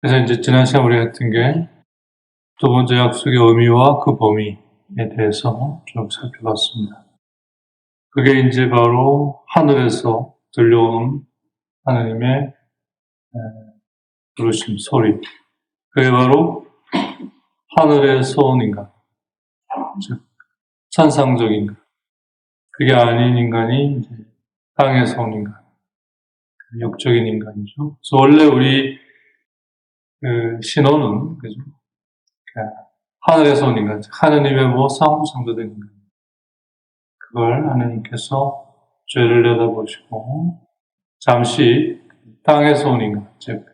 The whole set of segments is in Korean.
그래서 이제 지난 시간 우리가 했던 게 두 번째 약속의 의미와 그 범위에 대해서 좀 살펴봤습니다. 그게 이제 바로 하늘에서 들려오는 하나님의 부르심, 소리. 그게 바로 하늘에서 온 인간, 즉 천상적인 인간. 그게 아닌 인간이 이제 땅에서 온 인간, 육적인 인간이죠. 그래서 원래 우리 신호는 그죠? 하늘에서 온 인간, 하느님의 모성 상도된 인간. 그걸 하느님께서 죄를 내다보시고 잠시 땅에서 온 인간, 즉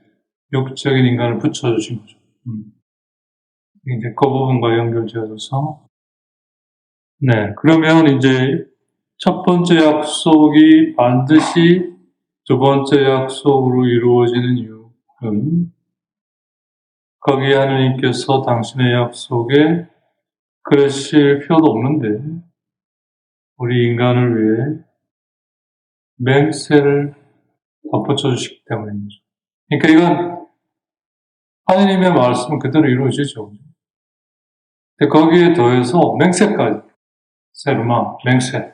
육적인 인간을 붙여주신 거죠. 이제 그 부분과 연결지어져서 네, 그러면 이제 첫 번째 약속이 반드시 두 번째 약속으로 이루어지는 이유는 거기에 하느님께서 당신의 약속에 그러실 필요도 없는데 우리 인간을 위해 맹세를 덧붙여 주시기 때문입니다. 그러니까 이건 하느님의 말씀은 그대로 이루어지죠. 근데 거기에 더해서 맹세까지, 세르마, 맹세.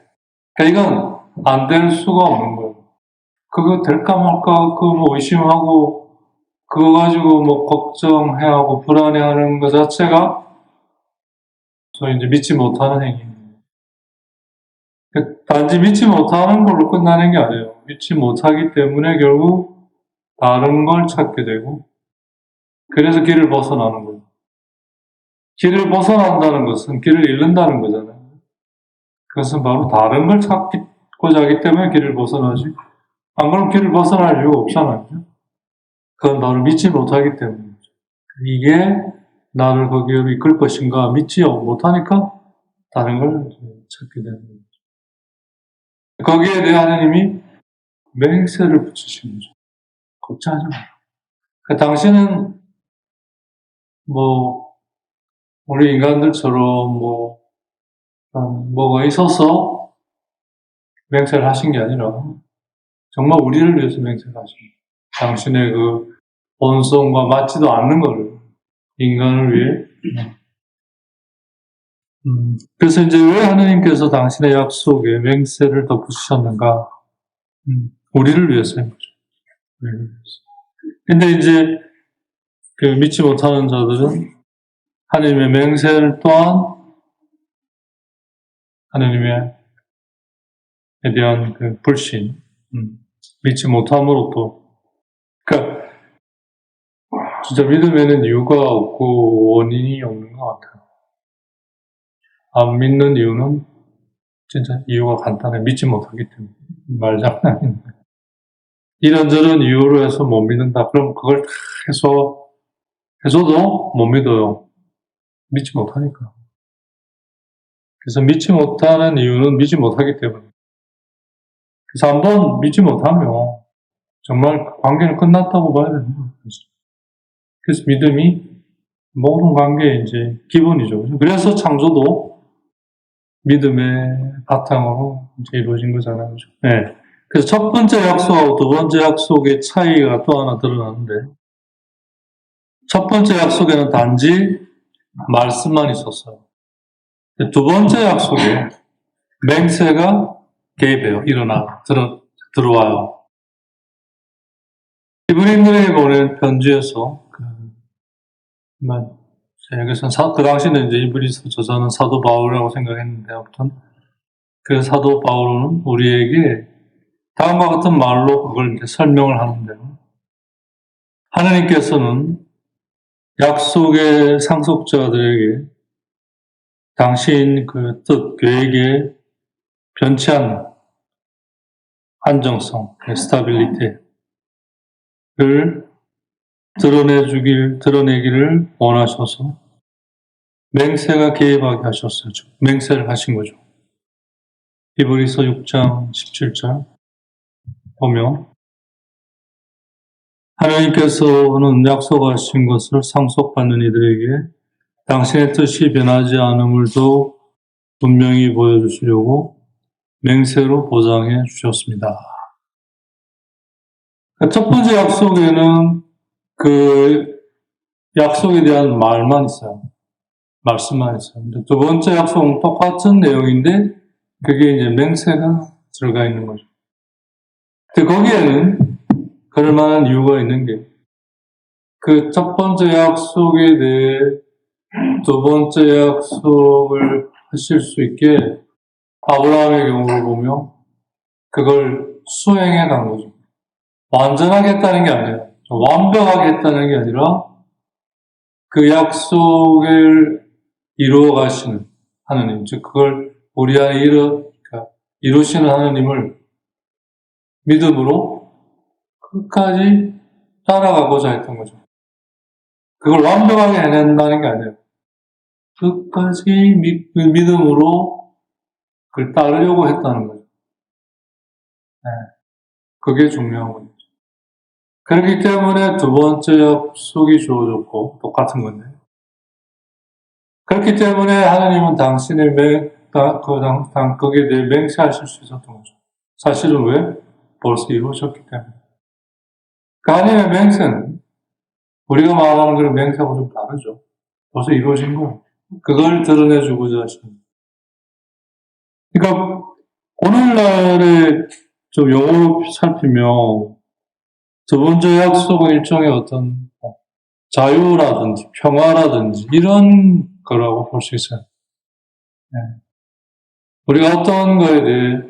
그러니까 이건 안 될 수가 없는 거예요. 그거 될까 말까, 그거 뭐 의심하고, 그거 가지고 뭐 걱정해하고 불안해하는 것 자체가 저희 이제 믿지 못하는 행위입니다. 단지 믿지 못하는 걸로 끝나는 게 아니에요. 믿지 못하기 때문에 결국 다른 걸 찾게 되고, 그래서 길을 벗어나는 거예요. 길을 벗어난다는 것은 길을 잃는다는 거잖아요. 그것은 바로 다른 걸 찾고자 하기 때문에 길을 벗어나지. 안 그러면 길을 벗어날 이유가 없잖아요. 그건 바로 믿지 못하기 때문이죠. 이게 나를 거기로 이끌 것인가 믿지 못하니까 다른 걸 찾게 되는 거죠. 거기에 대해 하나님이 맹세를 붙이신 거죠. 걱정하지 마라. 그러니까 당신은 우리 인간들처럼 뭐가 있어서 맹세를 하신 게 아니라 정말 우리를 위해서 맹세를 하신 거예요. 당신의 그 본성과 맞지도 않는 거를 인간을 위해. 그래서 이제 왜 하느님께서 당신의 약속에 맹세를 덧붙이셨는가? 우리를 위해서인 거죠. 우리를 위해서. 근데 이제 그 믿지 못하는 자들은 하느님의 맹세를 또한 하느님에 대한 그 불신, 믿지 못함으로 또, 그러니까 진짜 믿음에는 이유가 없고 원인이 없는 것 같아요. 안 믿는 이유는 진짜 이유가 간단해. 믿지 못하기 때문에. 말장난인데. 이런저런 이유로 해서 못 믿는다. 그럼 그걸 다 해줘도 못 믿어요. 믿지 못하니까. 그래서 믿지 못하는 이유는 믿지 못하기 때문에. 그래서 한번 믿지 못하면 정말 관계는 끝났다고 봐야 되는 거예요. 그래서 믿음이 모든 관계의 이제 기본이죠. 그래서 창조도 믿음의 바탕으로 이제 이루어진 거잖아요. 그렇죠? 네. 그래서 첫 번째 약속하고 두 번째 약속의 차이가 또 하나 드러나는데, 첫 번째 약속에는 단지 말씀만 있었어요. 두 번째 약속에 맹세가 개입해요. 들어와요. 히브리인들에게 보낸 편지에서, 여기서 그 당시는 이제 히브리서 저자는 사도 바울이라고 생각했는데, 아무튼, 그 사도 바울은 우리에게 다음과 같은 말로 그걸 이제 설명을 하는데요. 하느님께서는 약속의 상속자들에게 당신 그 뜻, 계획에 변치 않는 안정성, 스타빌리티를 드러내기를 원하셔서 맹세가 개입하게 하셨어요. 맹세를 하신 거죠. 히브리서 6장 17절 보면 하나님께서는 약속하신 것을 상속받는 이들에게 당신의 뜻이 변하지 않음을도 분명히 보여주시려고 맹세로 보장해 주셨습니다. 첫 번째 약속에는 그 약속에 대한 말만 있어요. 말씀만 있어요. 근데 두 번째 약속은 똑같은 내용인데 그게 이제 맹세가 들어가 있는 거죠. 근데 거기에는 그럴 만한 이유가 있는 게 그 첫 번째 약속에 대해 두 번째 약속을 하실 수 있게 아브라함의 경우를 보면 그걸 수행해 간 거죠. 완전하게 했다는 게 아니라, 완벽하게 했다는 게 아니라 그 약속을 이루어 가시는 하느님, 즉 그걸 우리 안에 이루시는 하느님을 믿음으로 끝까지 따라가고자 했던 거죠. 그걸 완벽하게 해낸다는 게 아니에요. 끝까지 믿음으로 그걸 따르려고 했다는 거죠. 네. 그게 중요한 거죠. 그렇기 때문에 두 번째 약속이 주어졌고, 똑같은 건데. 그렇기 때문에 하나님은 당신의 거기에 대해 맹세하실 수 있었던 거죠. 사실은 왜? 벌써 이루어졌기 때문에. 그 하나님의 맹세는 우리가 말하는 그런 맹세하고 좀 다르죠. 벌써 이루어진 거예요. 그걸 드러내주고자 하시는. 그러니까 오늘날의 좀 용어를 살피면 두 번째 약속은 일종의 어떤 자유라든지 평화라든지 이런 거라고 볼 수 있어요. 네. 우리가 어떤 거에 대해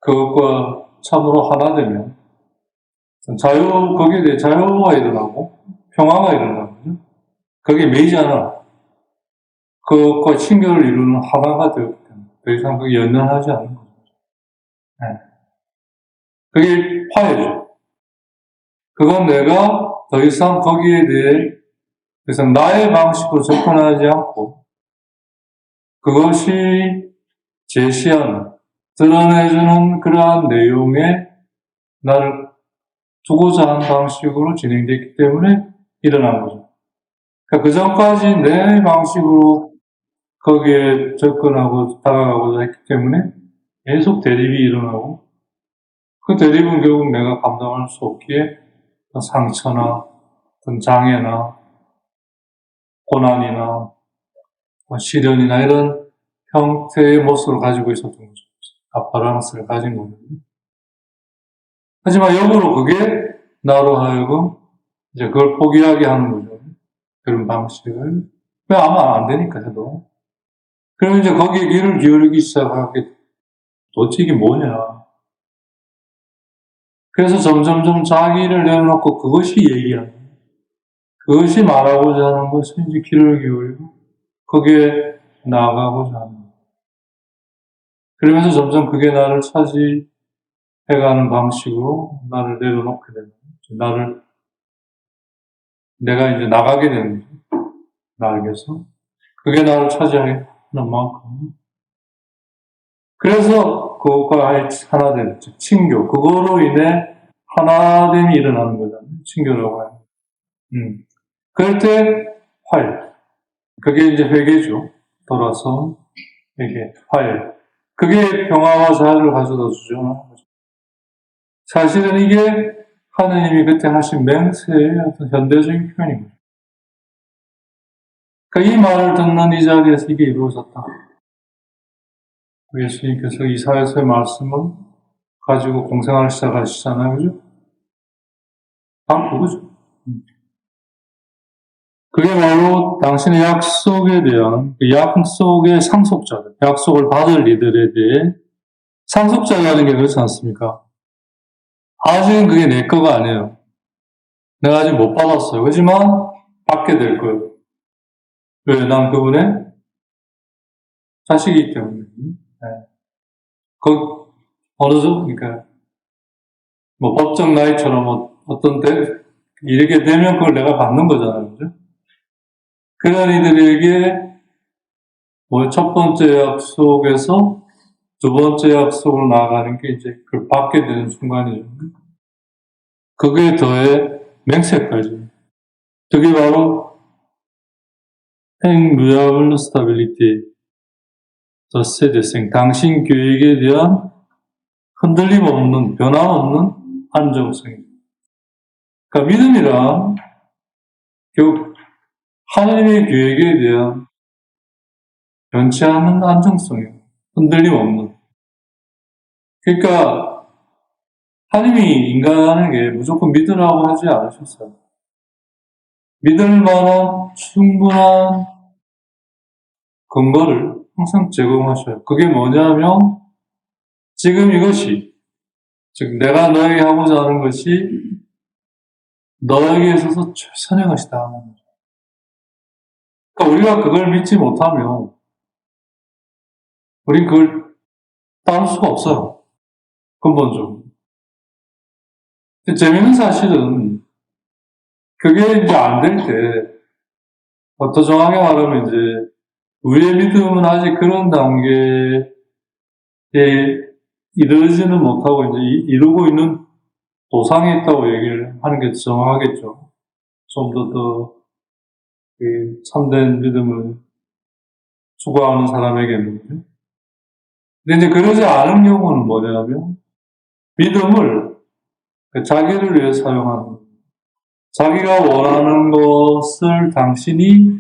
그것과 참으로 하나 되면 거기에 대해 자유가 일어나고 평화가 일어나거든요. 거기에 매이잖아. 그것과 친교를 이루는 하나가 되었기 때문에 더 이상 그게 연연하지 않는 거죠. 네. 그게 화해죠. 그건 내가 더 이상 거기에 대해 그래서 나의 방식으로 접근하지 않고 그것이 제시하는, 드러내주는 그러한 내용에 나를 두고자 하는 방식으로 진행됐기 때문에 일어난 거죠. 그러니까 그 전까지 내 방식으로 거기에 접근하고 다가가고자 했기 때문에 계속 대립이 일어나고 그 대립은 결국 내가 감당할 수 없기에 상처나 어떤 장애나 고난이나 시련이나 이런 형태의 모습을 가지고 있었던 거죠. 아파랑스를 가진 거거든요. 하지만 역으로 그게 나로 하여금 이제 그걸 포기하게 하는 거죠. 그런 방식을. 왜 아마 안 되니까 해도. 그러면 이제 거기에 귀를 기울이기 시작하게 도대체 이게 뭐냐. 그래서 점점점 자기를 내려놓고 그것이 얘기하는 거예요. 그것이 말하고자 하는 것이 이제 귀를 기울이고 거기에 나아가고자 하는 거예요. 그러면서 점점 그게 나를 차지해가는 방식으로 나를 내려놓게 되는 거예요. 내가 이제 나가게 되는 거죠. 나를 위해서. 그게 나를 차지하는 만큼. 그래서 그것과 하나 된, 즉, 친교. 그거로 인해 하나됨이 일어나는 거잖아요. 친교라고 하는. 그럴 때, 화해. 그게 이제 회개죠. 돌아서, 회개, 화해. 그게 평화와 자유를 가져다 주죠. 사실은 이게 하느님이 그때 하신 맹세의 어떤 현대적인 표현입니다. 그러니까 이 말을 듣는 이 자리에서 이게 이루어졌다. 예수님께서 이사야서의 말씀을 가지고 공생활을 시작하시잖아요. 그죠? 다 그거죠. 그게 바로 당신의 약속에 대한, 그 약속의 상속자들, 약속을 받을 이들에 대해 상속자라는 게 그렇지 않습니까? 아직은 그게 내 거가 아니에요. 내가 아직 못 받았어요. 그렇지만 받게 될 거예요. 왜? 난 그분의 자식이기 때문에. 네. 어느 정도, 그러니까, 법정 나이처럼 이렇게 되면 그걸 내가 받는 거잖아요. 그죠? 그런 이들에게, 첫 번째 약속에서 두 번째 약속으로 나아가는 게 이제 그걸 받게 되는 순간이죠. 그게 더해 맹세까지. 그게 바로 행무야블 스타빌리티, 세대생, 당신 계획에 대한 흔들림 없는, 변함없는 안정성입니다. 그러니까 믿음이란 결국 하나님의 계획에 대한 변치 않는 안정성이에요. 흔들림 없는. 그러니까 하나님이 인간에게 무조건 믿으라고 하지 않으셨어요. 믿을 만한 충분한 근거를 항상 제공하셔요. 그게 뭐냐면 지금 이것이, 즉 내가 너에게 하고자 하는 것이 너에게 있어서 최선의 것이다. 그러니까 우리가 그걸 믿지 못하면 우린 그걸 따를 수가 없어요. 근본적으로. 재미있는 사실은 그게 이제 안 될 때, 더 정확하게 말하면 이제 우리의 믿음은 아직 그런 단계에 이르지는 못하고 이제 이루고 있는 도상에 있다고 얘기를 하는 게 정확하겠죠. 좀 더 참된 믿음을 추구하는 사람에게는. 근데 이제 그러지 않은 경우는 뭐냐면 믿음을 자기를 위해 사용하는, 자기가 원하는 것을 당신이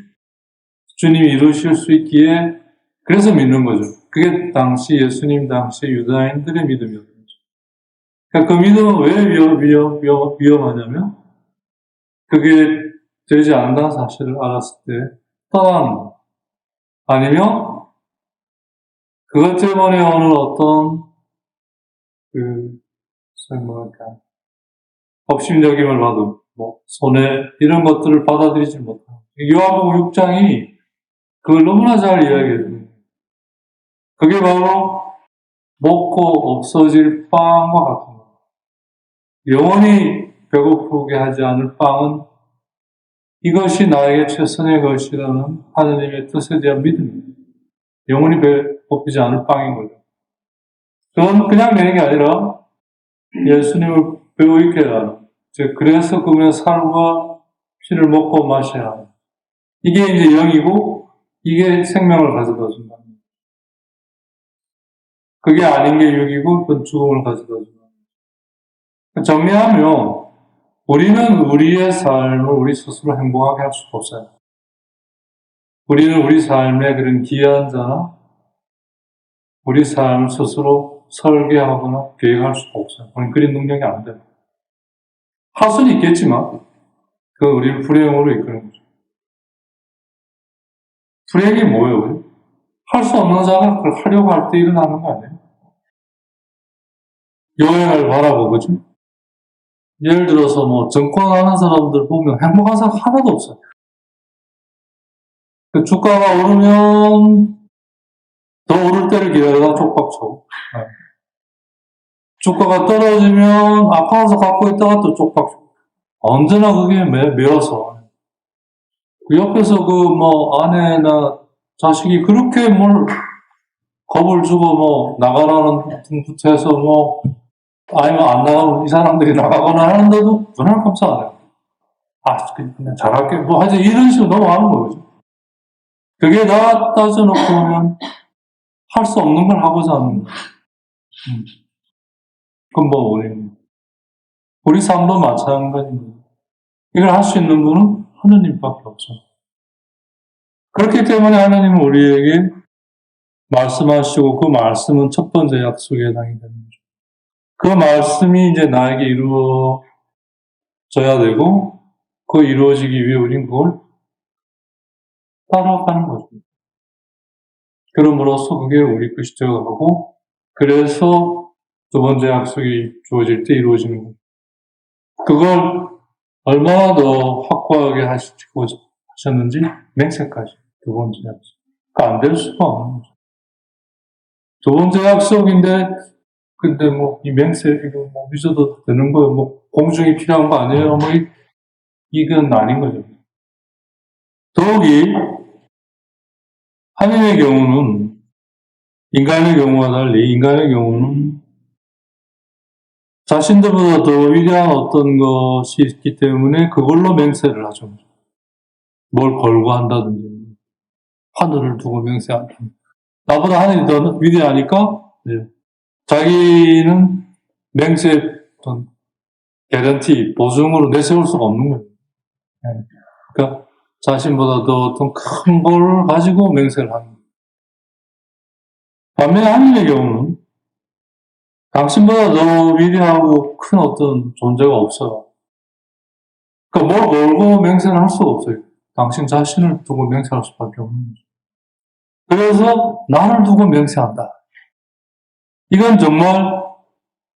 주님이 이루실 수 있기에 그래서 믿는 거죠. 그게 당시 예수님 당시 유다인들의 믿음이었던 거죠. 그러니까 그 믿음은 왜 위험하냐면 그게 되지 않는다는 사실을 알았을 때 떠나는 거. 아니면 그것 때문에 오는 어떤 뭐랄까 업심여김을 받은 손해 이런 것들을 받아들이지 못하고 요한복음 6장이 그걸 너무나 잘 이야기해요. 그게 바로 먹고 없어질 빵과 같은 거예요. 영원히 배고프게 하지 않을 빵은 이것이 나에게 최선의 것이라는 하나님의 뜻에 대한 믿음입니다. 영원히 배고프지 않을 빵인 거죠. 그건 그냥 내는 게 아니라 예수님을 배우 있게 하는, 그래서 그분의 살과 피를 먹고 마셔야 하는. 이게 이제 영이고 이게 생명을 가져다 준다. 그게 아닌 게 육이고 그건 죽음을 가져다 준다. 정리하면 우리는 우리의 삶을 우리 스스로 행복하게 할 수가 없어요. 우리는 우리 삶의 그런 기여한 자나 우리 삶을 스스로 설계하거나 계획할 수가 없어요. 우리는 그런 능력이 안 돼요. 할 수는 있겠지만 그건 우리를 불행으로 이끄는 거죠. 불행이 뭐예요? 할 수 없는 자가 그걸 하려고 할 때 일어나는 거 아니에요? 여행을 바라고, 그죠? 예를 들어서 증권하는 사람들 보면 행복한 사람 하나도 없어요. 그 주가가 오르면 더 오를 때를 기다리다가 쪽박 쳐. 네. 주가가 떨어지면 아파서 갖고 있다가 또 쪽박 쳐. 언제나 그게 매워서. 그 옆에서 아내나 자식이 그렇게 겁을 주고 나가라는 등부터해서 아니면 안 나가면 이 사람들이 나가거나 하는데도 전혀 감사 안 해요. 그냥 잘할게. 하여튼 이런 식으로 넘어가는 거죠. 그게 다 따져놓고 보면 할 수 없는 걸 하고자 하는 거예요. 근본 원인. 우리 삶도 마찬가지입니다. 이걸 할 수 있는 분은 하느님밖에 없죠. 그렇기 때문에 하나님은 우리에게 말씀하시고 그 말씀은 첫 번째 약속에 해당이 되는 거죠. 그 말씀이 이제 나에게 이루어져야 되고 그 이루어지기 위해 우린 그걸 따라가는 거죠. 그럼으로써 그게 우리 것이 되어가고 그래서 두 번째 약속이 주어질 때 이루어지는 거죠. 그걸 얼마나 더 확고하게 하셨는지 맹세까지 두 번째 약속. 안 될 수가 없는 거죠. 두 번째 약속인데 근데 이 맹세 이거 믿어도 되는 거예요. 공증이 필요한 거 아니에요? 이건 아닌 거죠. 더욱이 하나님의 경우는 인간의 경우와 달리 인간의 경우는 자신들보다 더 위대한 어떤 것이 있기 때문에 그걸로 맹세를 하죠. 뭘 걸고 한다든지 하늘을 두고 맹세한다. 나보다 하늘이 더 위대하니까 네. 자기는 맹세 어떤 개런티 보증으로 내세울 수가 없는 거예요. 그러니까 자신보다 더 어떤 큰 걸 가지고 맹세를 합니다. 반면에 하나님의 경우는 당신보다 더 위대하고 큰 어떤 존재가 없어요. 그러니까 뭘 걸고 맹세를 할 수가 없어요. 당신 자신을 두고 맹세할 수밖에 없는 거죠. 그래서 나를 두고 맹세한다. 이건 정말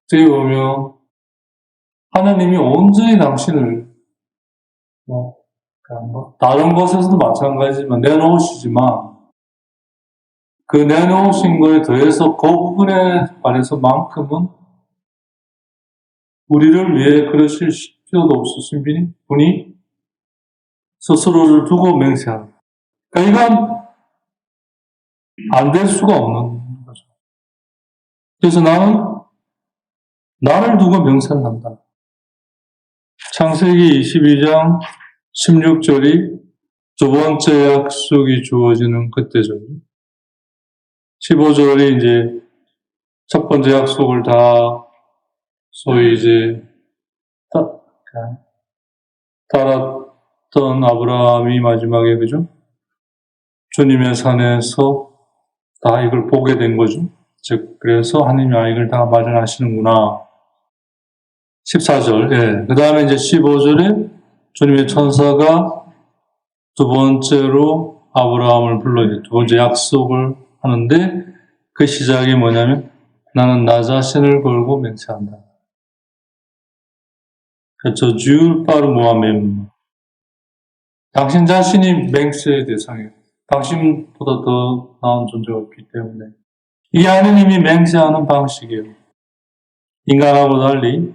어떻게 보면 하나님이 온전히 당신을 다른 것에서도 마찬가지지만 내놓으시지만 그 내놓으신 거에 더해서 그 부분에 관해서만큼은 우리를 위해 그러실 필요도 없으신 분이 스스로를 두고 맹세하는. 그러니까 이건 안 될 수가 없는 거죠. 그래서 나는 나를 두고 맹세를 한다. 창세기 22장 16절이 두 번째 약속이 주어지는 그때죠. 15절이 이제 첫 번째 약속을 다 소위 이제 따랐던 아브라함이 마지막에 그죠? 주님의 산에서 다 이걸 보게 된 거죠. 즉 그래서 하나님이 이걸 다 마련하시는구나. 14절. 예. 그 다음에 이제 15절에 주님의 천사가 두 번째로 아브라함을 불러 이제 두 번째 약속을 하는데 그 시작이 뭐냐면 나는 나 자신을 걸고 맹세한다. 그렇죠. 줄 빠르모아멤. 당신 자신이 맹세의 대상이에요. 당신보다 더 나은 존재가 없기 때문에. 이 하느님이 맹세하는 방식이에요. 인간하고 달리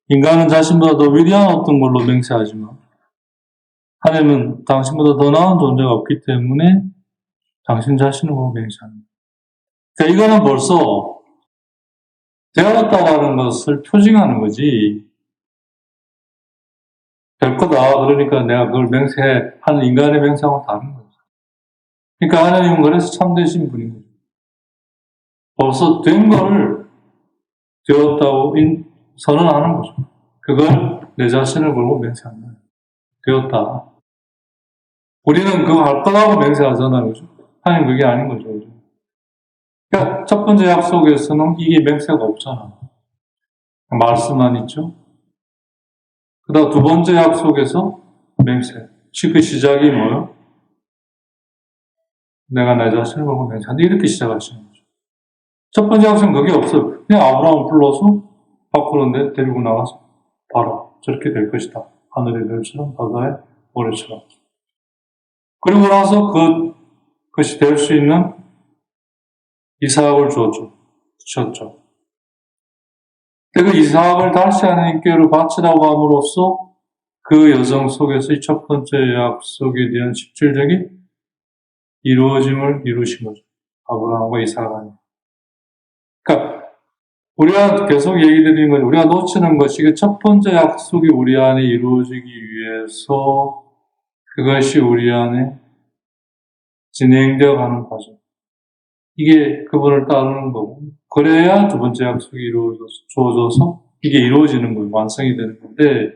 인간은 자신보다 더 위대한 어떤 걸로 맹세하지만 하나님은 당신보다 더 나은 존재가 없기 때문에 당신 자신을 보고 맹세합니다. 그러니까 이거는 벌써 되었다고 하는 것을 표징하는 거지. 될 거다. 그러니까 내가 그걸 맹세하는 인간의 맹세하고 다른 거죠. 그러니까 하나님은 그래서 참되신 분인 거죠. 벌써 된 거를 되었다고 선언하는 거죠. 그걸 내 자신을 걸고 맹세한다. 되었다. 우리는 그거 할 거라고 맹세하잖아요. 그죠? 하나님 그게 아닌 거죠. 그죠? 그러니까 첫 번째 약속에서는 이게 맹세가 없잖아. 말씀만 있죠. 그 다음 두 번째 약속에서 맹세. 그 시작이 뭐예요? 내가 내 자신을 보고 맹세한다. 이렇게 시작하시는 거죠. 첫 번째 약속은 그게 없어요. 그냥 아브라함을 불러서 밖으로 데리고 나가서 봐라. 저렇게 될 것이다. 하늘의 별처럼 바다의 모래처럼. 그리고 나서 그것이 될 수 있는 이삭을 주셨죠. 그 이삭을 다시 하나님께로 바치라고 함으로써 그 여정 속에서 이 첫 번째 약속에 대한 실질적인 이루어짐을 이루신 거죠. 아브라함과 이삭이. 그러니까 우리가 계속 얘기 드리는 건 우리가 놓치는 것이 그 첫 번째 약속이 우리 안에 이루어지기 위해서 그것이 우리 안에 진행되어 가는 과정. 이게 그분을 따르는 거고, 그래야 두 번째 약속이 주어져서 이게 이루어지는 거예요. 완성이 되는 건데,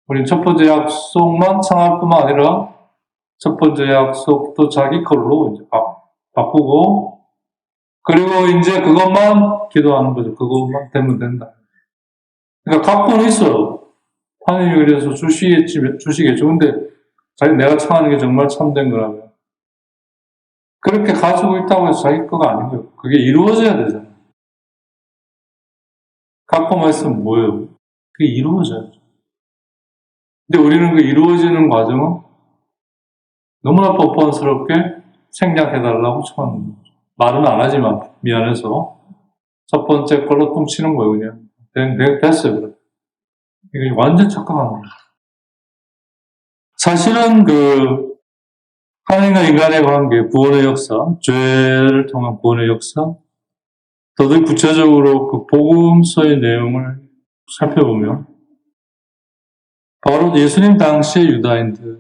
우리는 첫 번째 약속만 청할 뿐만 아니라 첫 번째 약속도 자기 걸로 이제 바꾸고, 그리고 이제 그것만 기도하는 거죠. 그것만 되면 된다. 그러니까 갖고는 있어요. 하나님이 그래서 주시겠죠. 근데 내가 청하는 게 정말 참된 거라면. 그렇게 가지고 있다고 해서 자기 거가 아닌 거예요. 그게 이루어져야 되잖아요. 갖고만 있으면 뭐예요? 그게 이루어져야죠. 근데 우리는 그 이루어지는 과정은 너무나 뻔뻔스럽게 생략해달라고 청하는 거죠. 말은 안 하지만 미안해서 첫 번째 걸로 뚱치는 거예요. 그냥 됐어요. 그래. 이게 완전 착각한 거예요. 사실은 하나님과 인간의 관계, 구원의 역사, 죄를 통한 구원의 역사, 더더 구체적으로 그 복음서의 내용을 살펴보면 바로 예수님 당시의 유다인들의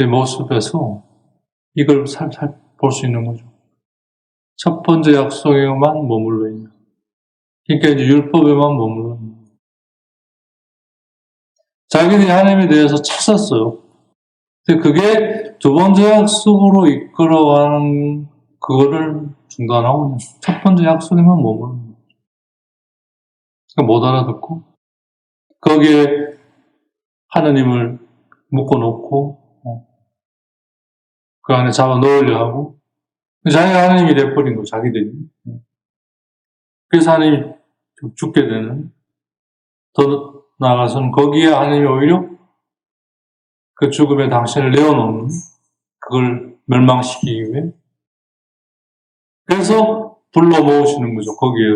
모습에서 이걸 볼 수 있는 거죠. 첫 번째 약속에만 머물러 있는. 그러니까 이제 율법에만 머물러 있는. 자기들이 하나님에 대해서 찾았어요. 근데 그게 두 번째 약속으로 이끌어가는 그거를 중단하고 첫 번째 약속에만 머무는 거예요. 그러니까 못 알아듣고 거기에 하느님을 묶어놓고 그 안에 잡아 넣으려 하고 자기가 하느님이 돼버린 거 자기들이. 그래서 하느님이 죽게 되는, 더 나아가서는 거기에 하느님이 오히려 그 죽음에 당신을 내어놓는, 그걸 멸망시키기 위해. 그래서 불러 모으시는 거죠. 거기에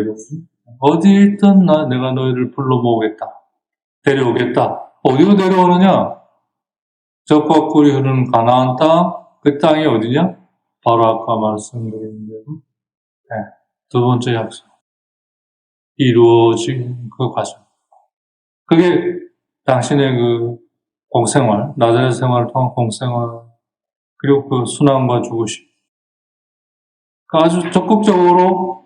어디에 있든 내가 너희를 불러 모으겠다, 데려오겠다. 어디로 데려오느냐? 젖과 꿀이 흐르는 가나안 땅. 그 땅이 어디냐? 바로 아까 말씀드린 대로 두 번째 약속, 이루어진 그 과정. 그게 당신의 그 공생활, 나자렛 생활을 통한 공생활, 그리고 그 순환과 죽으심. 아주 적극적으로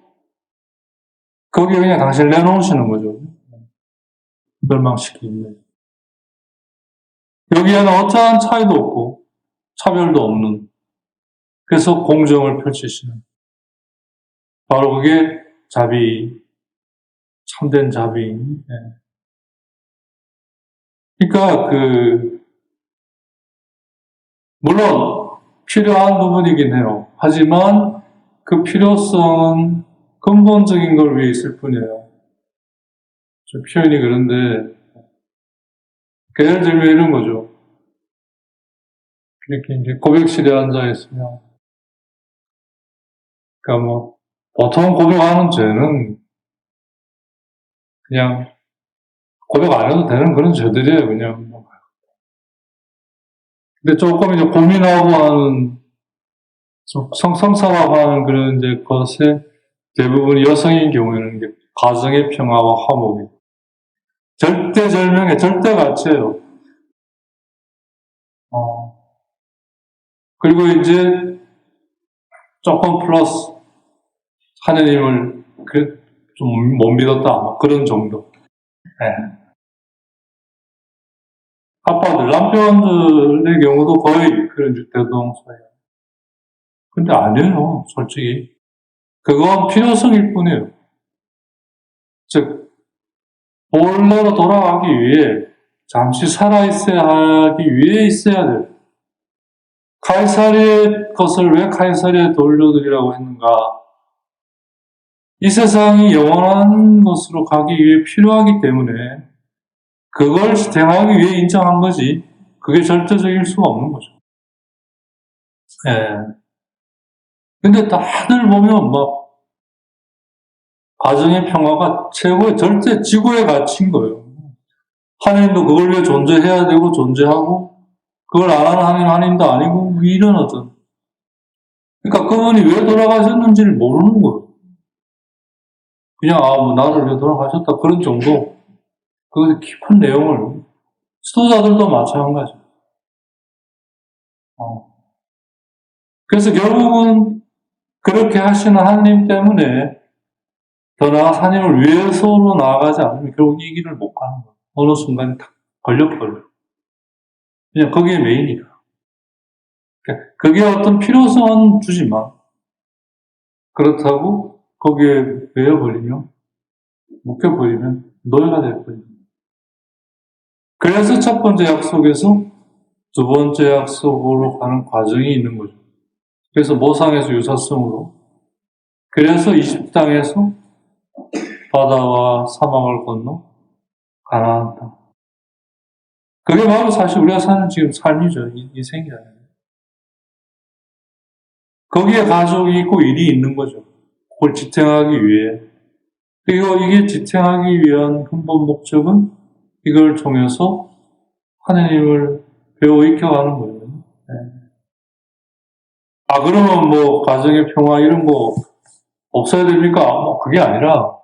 거기에 그냥 당신을 내놓으시는 거죠. 멸망시키기 위해. 여기에는 어떠한 차이도 없고 차별도 없는, 그래서 공정을 펼치시는, 바로 그게 자비, 참된 자비. 그러니까 물론 필요한 부분이긴 해요. 하지만 그 필요성은 근본적인 걸 위해 있을 뿐이에요. 좀 표현이 그런데, 예를 들면 이런 거죠. 이렇게 이제 고백실에 앉아 있으면, 그러니까 보통 고백하는 죄는 그냥 고백 안 해도 되는 그런 죄들이에요, 그냥. 근데 조금 이제 고민하고 하는, 성사하는 그런 이제 것에 대부분 여성인 경우에는 이제 가정의 평화와 화목이 절대절명의 절대가치예요. 그리고 이제 조금 플러스 하느님을 좀 못 믿었다, 그런 정도. 아빠들, 남편들의 경우도 거의 그런 대동소이에요. 근데 아니에요, 솔직히. 그건 필요성일 뿐이에요. 즉, 본래로 돌아가기 위해, 잠시 살아있어야 하기 위해 있어야 돼요. 카이사리의 것을 왜 카이사리에 돌려드리라고 했는가? 이 세상이 영원한 것으로 가기 위해 필요하기 때문에 그걸 지탱하기 위해 인정한 거지, 그게 절대적일 수가 없는 거죠. 근데 다들 보면 가정의 평화가 최고의 절대 지구의 가치인 거예요. 하나님도 그걸 위해 존재해야 되고 존재하고, 그걸 안 하는 하나님도 아니고, 이런 어떤. 그러니까 그분이 왜 돌아가셨는지를 모르는 거예요. 그냥 나를 왜 돌아가셨다, 그런 정도. 그 깊은 내용을, 수도자들도 마찬가지. 그래서 결국은 그렇게 하시는 하나님 때문에 더 나아가 하나님을 위해서로 나아가지 않으면 결국 이 길을 못 가는 거예요. 어느 순간 딱 걸려버려요. 그냥 거기에 메인이다. 그게 어떤 필요성은 주지만, 그렇다고 거기에 매여버리면, 묶여버리면 노예가 돼버립니다. 그래서 첫 번째 약속에서 두 번째 약속으로 가는 과정이 있는 거죠. 그래서 모상에서 유사성으로, 그래서 이집트 땅에서 바다와 사막을 건너 가나안 땅. 그게 바로 사실 우리가 사는 지금 삶이죠. 인생이잖아요. 거기에 가족이 있고 일이 있는 거죠. 그걸 지탱하기 위해. 그리고 이게 지탱하기 위한 근본 목적은 이걸 통해서 하나님을 배워 익혀가는 거예요. 그러면 가정의 평화 이런 거 없어야 됩니까? 그게 아니라,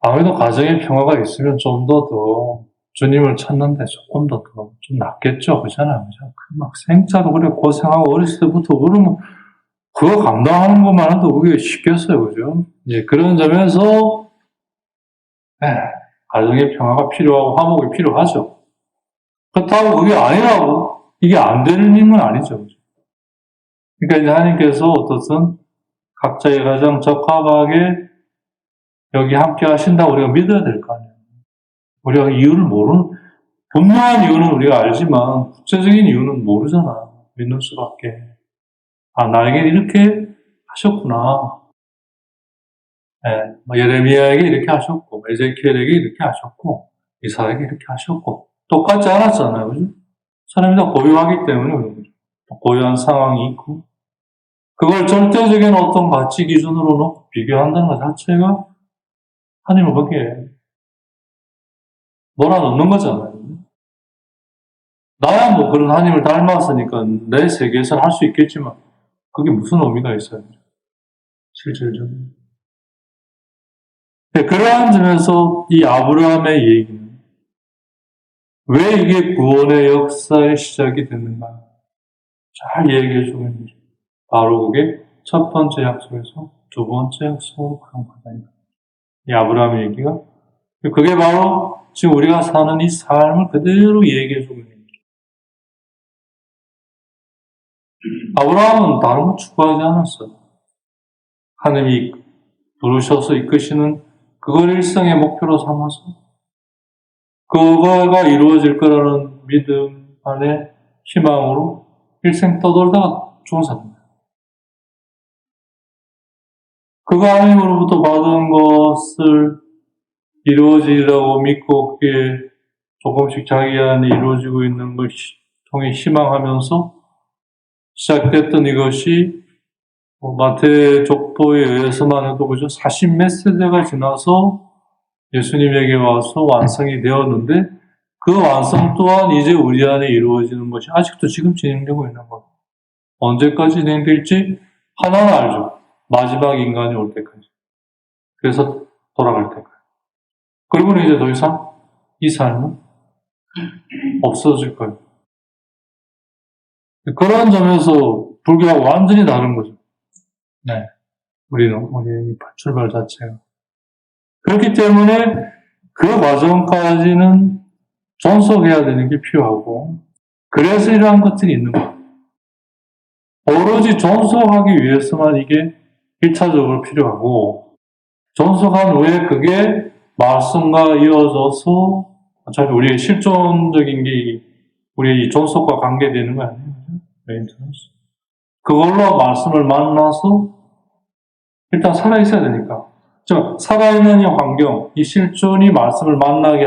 아무래도 가정의 평화가 있으면 좀 더 주님을 찾는데 조금 더 좀 낫겠죠. 그렇잖아요. 막 생짜로 그래 고생하고 어렸을 때부터 그러면 그거 감당하는 것만 해도 그게 쉽겠어요. 그죠? 이제 그런 점에서, 가정의 평화가 필요하고 화목이 필요하죠. 그렇다고 그게 아니라고 이게 안 되는 힘은 아니죠. 그러니까 이제 하나님께서 어떻든 각자의 가장 적합하게 여기 함께 하신다고 우리가 믿어야 될 거 아니에요. 우리가 이유를 모르는, 분명한 이유는 우리가 알지만 구체적인 이유는 모르잖아. 믿는 수밖에. 아, 나에게 이렇게 하셨구나. 예, 예레미야에게 이렇게 하셨고, 에제키엘에게 이렇게 하셨고, 이사에게 이렇게 하셨고, 똑같지 않았잖아요. 그죠? 사람이 다 고유하기 때문에 그런 거죠. 고유한 상황이 있고, 그걸 절대적인 어떤 가치 기준으로 놓고 비교한다는 것 자체가 하나님을 거기에 몰아넣는 거잖아요. 나야 뭐 그런 하나님을 닮았으니까 내 세계에서는 할 수 있겠지만, 그게 무슨 의미가 있어요? 실질적으로. 그러한 점에서 이 아브라함의 얘기는 왜 이게 구원의 역사의 시작이 됐는가 잘 얘기해 주고 있는 거죠. 바로 그게 첫 번째 약속에서 두 번째 약속으로 간 거다. 이 아브라함의 얘기가 그게 바로 지금 우리가 사는 이 삶을 그대로 얘기해 주고 있는 거죠. 아브라함은 다른 거 추구하지 않았어요. 하나님이 부르셔서 이끄시는 그걸 일생의 목표로 삼아서 그거가 이루어질 거라는 믿음 안에 희망으로 일생 떠돌다가 죽은 사람입니다. 그가 하나님으로부터 받은 것을 이루어지라고 믿고 그게 조금씩 자기 안에 이루어지고 있는 걸 통해 희망하면서 시작됐던 이것이 마태 족보에 의해서만 해도 그죠? 40몇 세대가 지나서 예수님에게 와서 완성이 되었는데 그 완성 또한 이제 우리 안에 이루어지는 것이 아직도 지금 진행되고 있는 것. 언제까지 진행될지 하나는 알죠. 마지막 인간이 올 때까지. 그래서 돌아갈 때까지. 그리고는 이제 더 이상 이 삶은 없어질 거예요. 그런 점에서 불교하고 완전히 다른 거죠. 네. 우리의 출발 자체가. 그렇기 때문에 그 과정까지는 존속해야 되는 게 필요하고, 그래서 이러한 것들이 있는 거예요. 오로지 존속하기 위해서만 이게 1차적으로 필요하고, 존속한 후에 그게 말씀과 이어져서, 어차피 우리의 실존적인 게 우리의 이 존속과 관계되는 거 아니에요? 메인터넌스. 그걸로 말씀을 만나서 일단 살아있어야 되니까. 살아있는 이 환경, 이 실존이 말씀을 만나게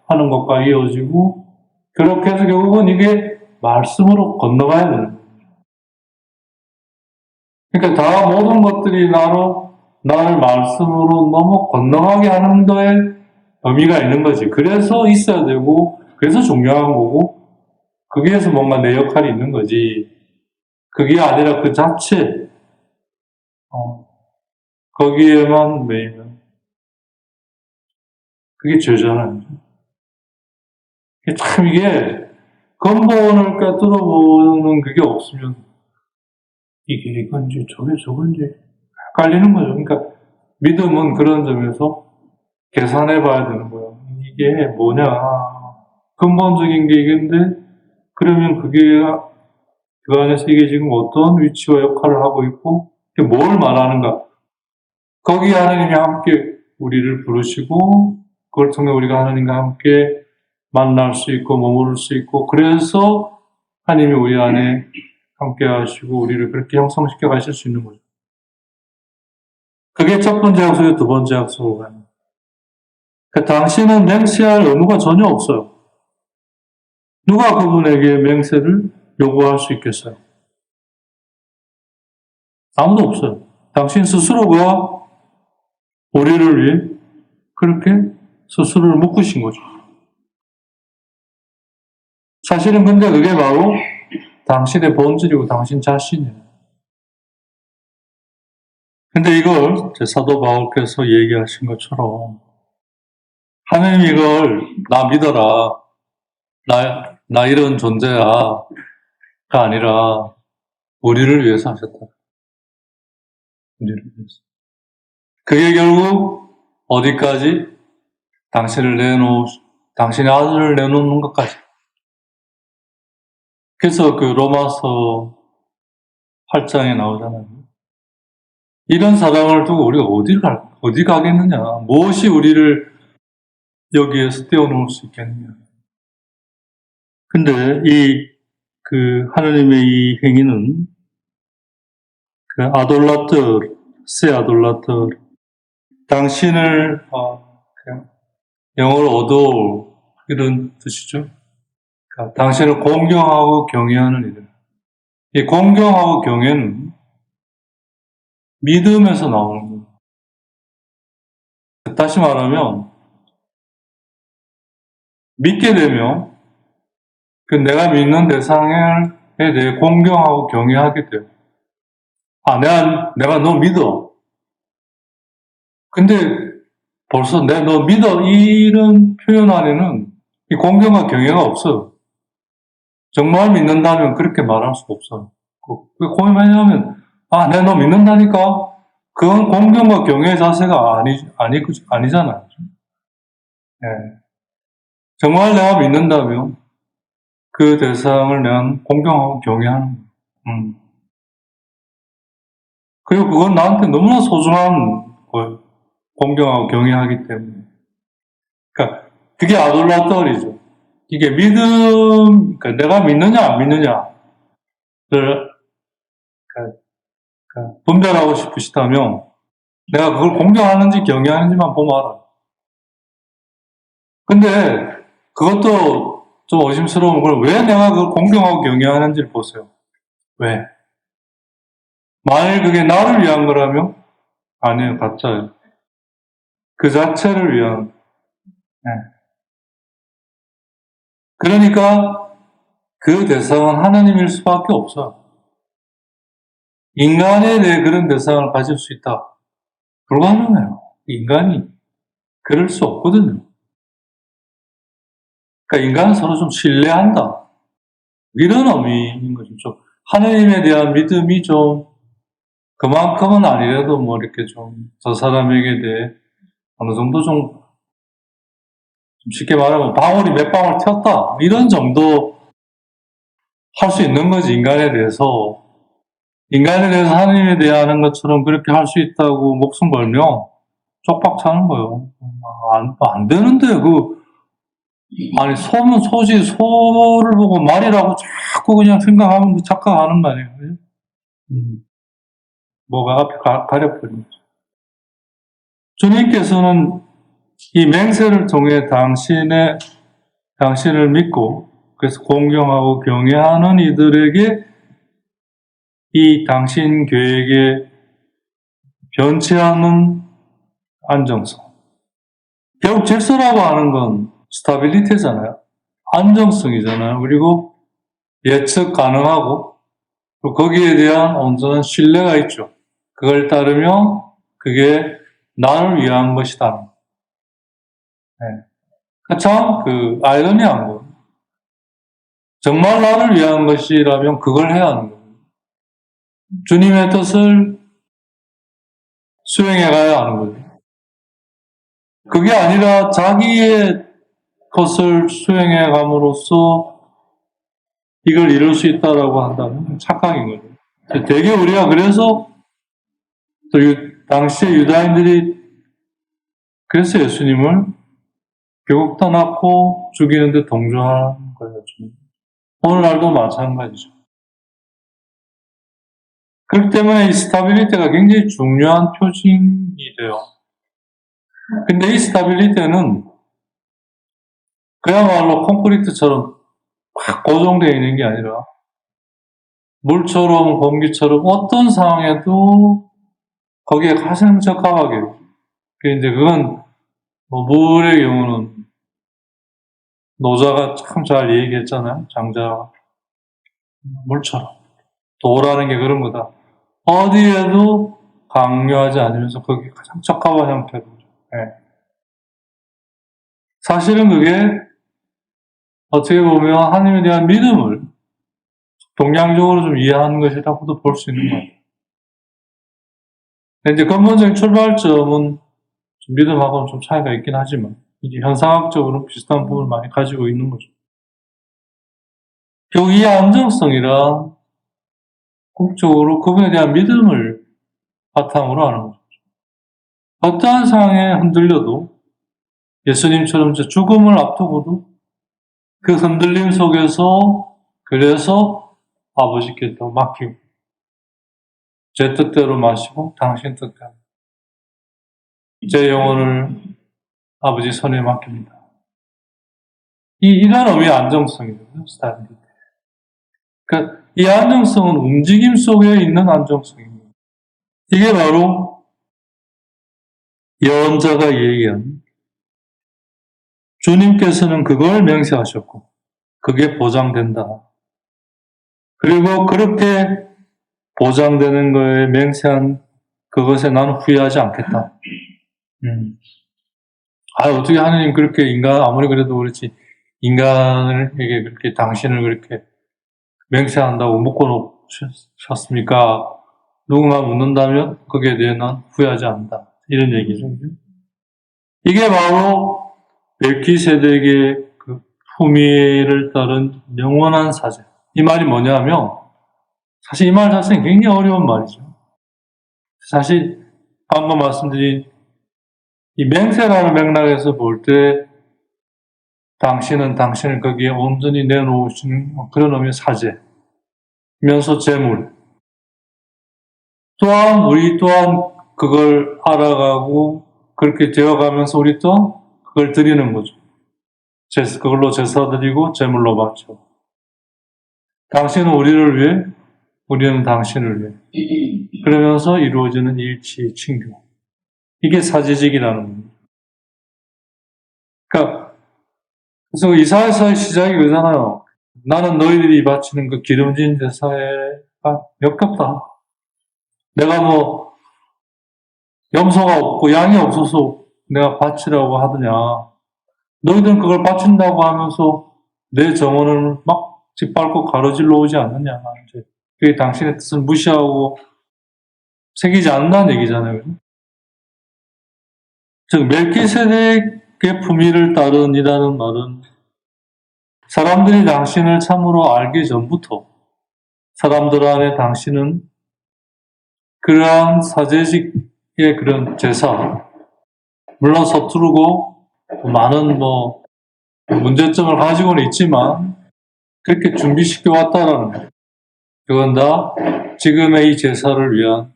하는 것과 이어지고, 그렇게 해서 결국은 이게 말씀으로 건너가야 되는 거예요. 그러니까 다 모든 것들이 나를 말씀으로 넘어 건너가게 하는 거에 의미가 있는 거지. 그래서 있어야 되고, 그래서 중요한 거고, 거기에서 뭔가 내 역할이 있는 거지. 그게 아니라 그 자체, 거기에만 매이면 그게 죄잖아요. 참 이게 근본을 꿰뚫어보는 그게 없으면 이게 이건지 저건지 헷갈리는 거죠. 그러니까 믿음은 그런 점에서 계산해봐야 되는 거예요. 이게 뭐냐, 근본적인 게 이건데 그러면 그게 그 안에서 이게 지금 어떤 위치와 역할을 하고 있고 그게 뭘 말하는가. 거기에 하나님이 함께 우리를 부르시고 그걸 통해 우리가 하나님과 함께 만날 수 있고 머무를 수 있고 그래서 하나님이 우리 안에 함께 하시고 우리를 그렇게 형성시켜 가실 수 있는 거죠. 그게 첫 번째 약속이고 두 번째 약속으로 가는 거예요. 그러니까 당신은 맹세할 의무가 전혀 없어요. 누가 그분에게 맹세를 요구할 수 있겠어요? 아무도 없어요. 당신 스스로가 우리를 위해 그렇게 스스로를 묶으신 거죠. 사실은 근데 그게 바로 당신의 본질이고 당신 자신이에요. 근데 이걸 사도 바울께서 얘기하신 것처럼 하나님 이걸 나 믿어라. 나 이런 존재야가 아니라 우리를 위해서 하셨다. 우리를 위해서. 그게 결국 어디까지? 당신의 아들을 내놓는 것까지. 그래서 그 로마서 8장에 나오잖아요. 이런 사람을 두고 우리가 어디 가겠느냐? 무엇이 우리를 여기에서 떼어놓을 수 있겠느냐? 근데 하나님의 이 행위는 그 새 아돌라터, 당신을, 그냥 영어로 어도울, 이런 뜻이죠. 그러니까 당신을 공경하고 경외하는 이들. 이 공경하고 경외는 믿음에서 나오는 거예요. 다시 말하면, 믿게 되면, 그 내가 믿는 대상에 대해 공경하고 경외하게 돼요. 내가 너 믿어. 근데 벌써 내가 너 믿어. 이런 표현 안에는 이 공경과 경외가 없어요. 정말 믿는다면 그렇게 말할 수가 없어요. 왜냐하면, 내가 너 믿는다니까? 그건 공경과 경외의 자세가 아니잖아요. 네. 정말 내가 믿는다면 그 대상을 내가 공경하고 경외하는 거예요. 그리고 그건 나한테 너무나 소중한 거예요. 공경하고 경외하기 때문에. 그러니까 그게 아돌라떨이죠. 이게 그러니까 내가 믿느냐 안 믿느냐를 분별하고 싶으시다면 내가 그걸 공경하는지 경외하는지만 보면 알아요. 근데 그것도 좀 의심스러운 걸 왜 내가 그걸 공경하고 경외하는지를 보세요. 왜? 만일 그게 나를 위한 거라면 아니에요. 가짜예요. 그 자체를 위한. 네. 그러니까 그 대상은 하나님일 수밖에 없어요. 인간에 대해 그런 대상을 가질 수 있다. 불가능해요. 인간이 그럴 수 없거든요. 그러니까 인간은 서로 좀 신뢰한다. 이런 의미인 거죠. 좀 하나님에 대한 믿음이 좀 그만큼은 아니라도 이렇게 좀 저 사람에게 대해 어느 정도 좀 쉽게 말하면 방울이 몇 방울 튀었다. 이런 정도 할 수 있는 거지, 인간에 대해서. 인간에 대해서 하나님에 대해 하는 것처럼 그렇게 할 수 있다고 목숨 걸면 쪽박 차는 거예요. 안 되는데, 소면 소지, 소를 보고 말이라고 자꾸 그냥 생각하면 착각하는 거 아니에요. 뭐가 앞에 가려버린 거죠. 주님께서는 이 맹세를 통해 당신을 믿고, 그래서 공경하고 경외하는 이들에게 이 당신 계획에 변치 않는 안정성. 결국 질서라고 하는 건 스타빌리티잖아요. 안정성이잖아요. 그리고 예측 가능하고 거기에 대한 온전한 신뢰가 있죠. 그걸 따르면 그게 나를 위한 것이다. 네. 참 아이러니한 거. 정말 나를 위한 것이라면 그걸 해야 하는 거예요. 주님의 뜻을 수행해 가야 하는 거예요. 그게 아니라 자기의 것을 수행해 감으로써 이걸 이룰 수 있다라고 한다면 착각인 거죠. 되게 우리가 그래서 또 당시에 유다인들이 그래서 예수님을 교국다 낳고 죽이는데 동조한 거예요. 오늘날도 마찬가지죠. 그렇기 때문에 이 스타빌리티가 굉장히 중요한 표징이 돼요. 근데 이 스타빌리티는 그야말로 콘크리트처럼 막 고정되어 있는 게 아니라 물처럼 공기처럼 어떤 상황에도 거기에 가장 적합하게. 그건 물의 경우는 노자가 참 잘 얘기했잖아요. 장자가. 물처럼. 도라는 게 그런 거다. 어디에도 강요하지 않으면서 거기에 가장 적합한 형태로. 네. 사실은 그게 어떻게 보면 하나님에 대한 믿음을 동양적으로 좀 이해하는 것이라고도 볼 수 있는 거예요. 근데 이제 근본적인 출발점은 믿음하고는 좀 차이가 있긴 하지만 이제 현상학적으로 비슷한 부분을 많이 가지고 있는 거죠. 결국 이 안정성이란 궁극적으로 그분에 대한 믿음을 바탕으로 하는 거죠. 어떠한 상황에 흔들려도 예수님처럼 죽음을 앞두고도 그 흔들림 속에서 그래서 아버지께 또 맡기고 제 뜻대로 마시고 당신 뜻대로 제 영혼을 아버지 손에 맡깁니다. 이런 의미의 안정성이거든요. 스타일이. 그러니까 이 안정성은 움직임 속에 있는 안정성입니다. 이게 바로 예언자가 얘기한 주님께서는 그걸 맹세하셨고 그게 보장된다. 그리고 그렇게 보장되는 거에 맹세한 그것에 나는 후회하지 않겠다. 어떻게 하느님 그렇게 아무리 그래도 그렇지, 인간에게 그렇게 당신을 그렇게 맹세한다고 묶어놓으셨습니까? 누군가 묻는다면 거기에 대해 난 후회하지 않는다. 이런 얘기죠. 이게 바로 멜키세덱의 그 품위를 따른 영원한 사제. 이 말이 뭐냐면, 사실 이 말 자체는 굉장히 어려운 말이죠. 사실 방금 말씀드린 이 맹세라는 맥락에서 볼 때 당신은 당신을 거기에 온전히 내놓으시는 그런 의미의 사제면서 재물. 또한 우리 또한 그걸 알아가고 그렇게 되어가면서 우리 또한 그걸 드리는 거죠. 그걸로 제사 드리고 제물로 바쳐. 당신은 우리를 위해, 우리는 당신을 위해. 그러면서 이루어지는 일치, 친교. 이게 사제직이라는 겁니다. 그러니까 그래서 이사야서의 시작이 그러잖아요. 나는 너희들이 바치는 그 기름진 제사가 역겹다. 내가 염소가 없고 양이 없어서 내가 바치라고 하더냐. 너희들은 그걸 바친다고 하면서 내 정원을 막 짓밟고 가로질러 오지 않느냐. 그게 당신의 뜻을 무시하고 새기지 않는다는 얘기잖아요. 즉 멜키세덱의 품위를 따른이라는 말은 사람들이 당신을 참으로 알기 전부터 사람들 안에 당신은 그러한 사제직의 그런 제사, 물론 서투르고 많은 문제점을 가지고는 있지만 그렇게 준비시켜 왔다라는 거예요. 그건 다 지금의 이 제사를 위한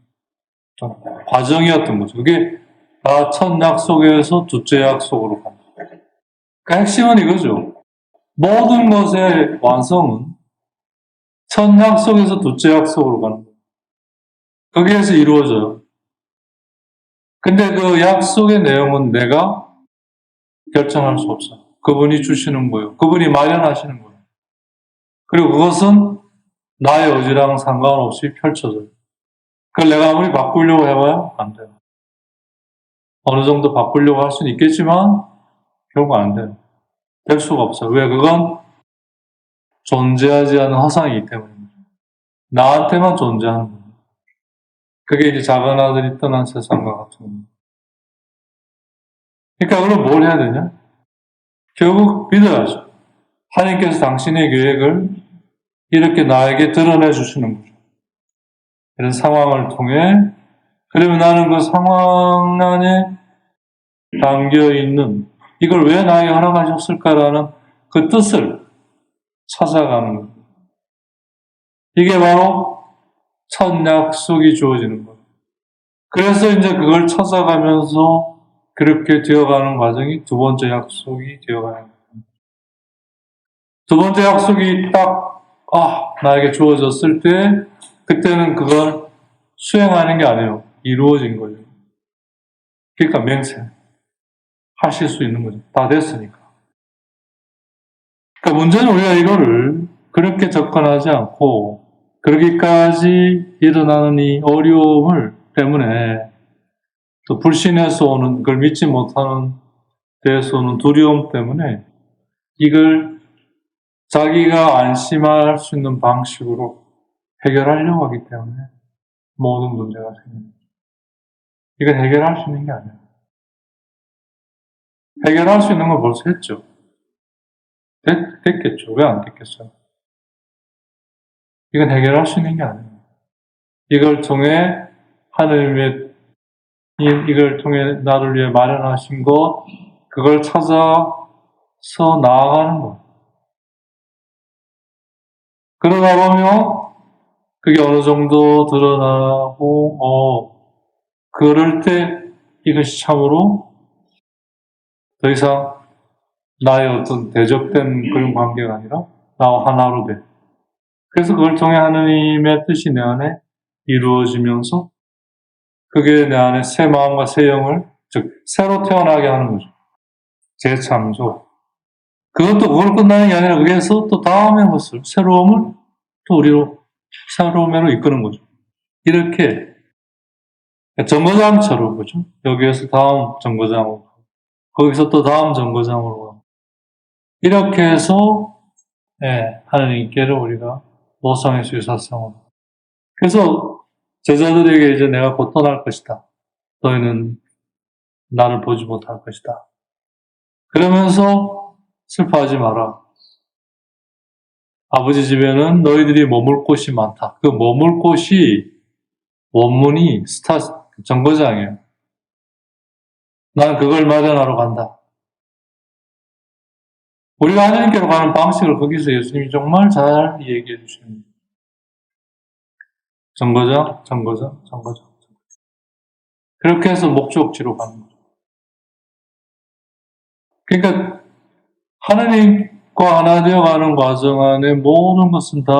과정이었던 거죠. 그게 다 첫 약속에서 둘째 약속으로 갑니다. 그러니까 핵심은 이거죠. 모든 것의 완성은 첫 약속에서 둘째 약속으로 가는 거예요. 거기에서 이루어져요. 근데 그 약속의 내용은 내가 결정할 수 없어요. 그분이 주시는 거예요. 그분이 마련하시는 거예요. 그리고 그것은 나의 의지랑 상관없이 펼쳐져요. 그걸 내가 아무리 바꾸려고 해봐야 안 돼요. 어느 정도 바꾸려고 할 수는 있겠지만 결국 안 돼요. 될 수가 없어요. 왜? 그건 존재하지 않은 허상이기 때문입니다. 나한테만 존재하는 거예요. 그게 이제 작은 아들이 떠난 세상과 같은 겁니다. 그러니까 그럼 뭘 해야 되냐? 결국 믿어야죠. 하나님께서 당신의 계획을 이렇게 나에게 드러내 주시는 거죠. 이런 상황을 통해, 그러면 나는 그 상황 안에 담겨 있는 이걸 왜 나에게 허락하셨을까라는 그 뜻을 찾아가는 거예요. 이게 바로 첫 약속이 주어지는 거예요. 그래서 이제 그걸 찾아가면서 그렇게 되어가는 과정이 두 번째 약속이 되어가는 거예요. 두 번째 약속이 나에게 주어졌을 때, 그때는 그걸 수행하는 게 아니에요. 이루어진 거예요. 그러니까 맹세. 하실 수 있는 거죠. 다 됐으니까. 그러니까 문제는 우리가 이거를 그렇게 접근하지 않고, 그러기까지 일어나는 이 어려움을 때문에, 또 불신에서 오는, 그걸 믿지 못하는 데에서 오는 두려움 때문에, 이걸 자기가 안심할 수 있는 방식으로 해결하려고 하기 때문에 모든 문제가 생깁니다. 이걸 해결할 수 있는 게 아니에요. 해결할 수 있는 건 벌써 했죠. 됐겠죠. 왜 안 됐겠어요? 이건 해결할 수 있는 게 아니에요. 이걸 통해 하나님의 이걸 통해 나를 위해 마련하신 것, 그걸 찾아서 나아가는 것. 그러다 보면 그게 어느 정도 드러나고, 그럴 때 이것이 참으로 더 이상 나의 어떤 대적된 그런 관계가 아니라 나와 하나로 돼. 그래서 그걸 통해 하나님의 뜻이 내 안에 이루어지면서 그게 내 안에 새 마음과 새 영을, 즉 새로 태어나게 하는 거죠. 재창조. 그걸 끝나는 게 아니라 거기에서 또 다음의 것을, 새로움을 또 우리로 새로움으로 이끄는 거죠. 이렇게 정거장처럼, 그죠? 여기에서 다음 정거장으로 가고, 거기서 또 다음 정거장으로 가고, 이렇게 해서 하나님께를 우리가 노상의 수사성으로. 그래서 제자들에게 이제 내가 곧 떠날 것이다. 너희는 나를 보지 못할 것이다. 그러면서 슬퍼하지 마라. 아버지 집에는 너희들이 머물 곳이 많다. 그 머물 곳이 원문이 정거장이에요. 난 그걸 마련하러 간다. 우리가 하나님께로 가는 방식을 거기서 예수님이 정말 잘 얘기해 주십니다. 정거장. 그렇게 해서 목적지로 가는 거죠. 그러니까 하나님과 하나 되어가는 과정 안에 모든 것은 다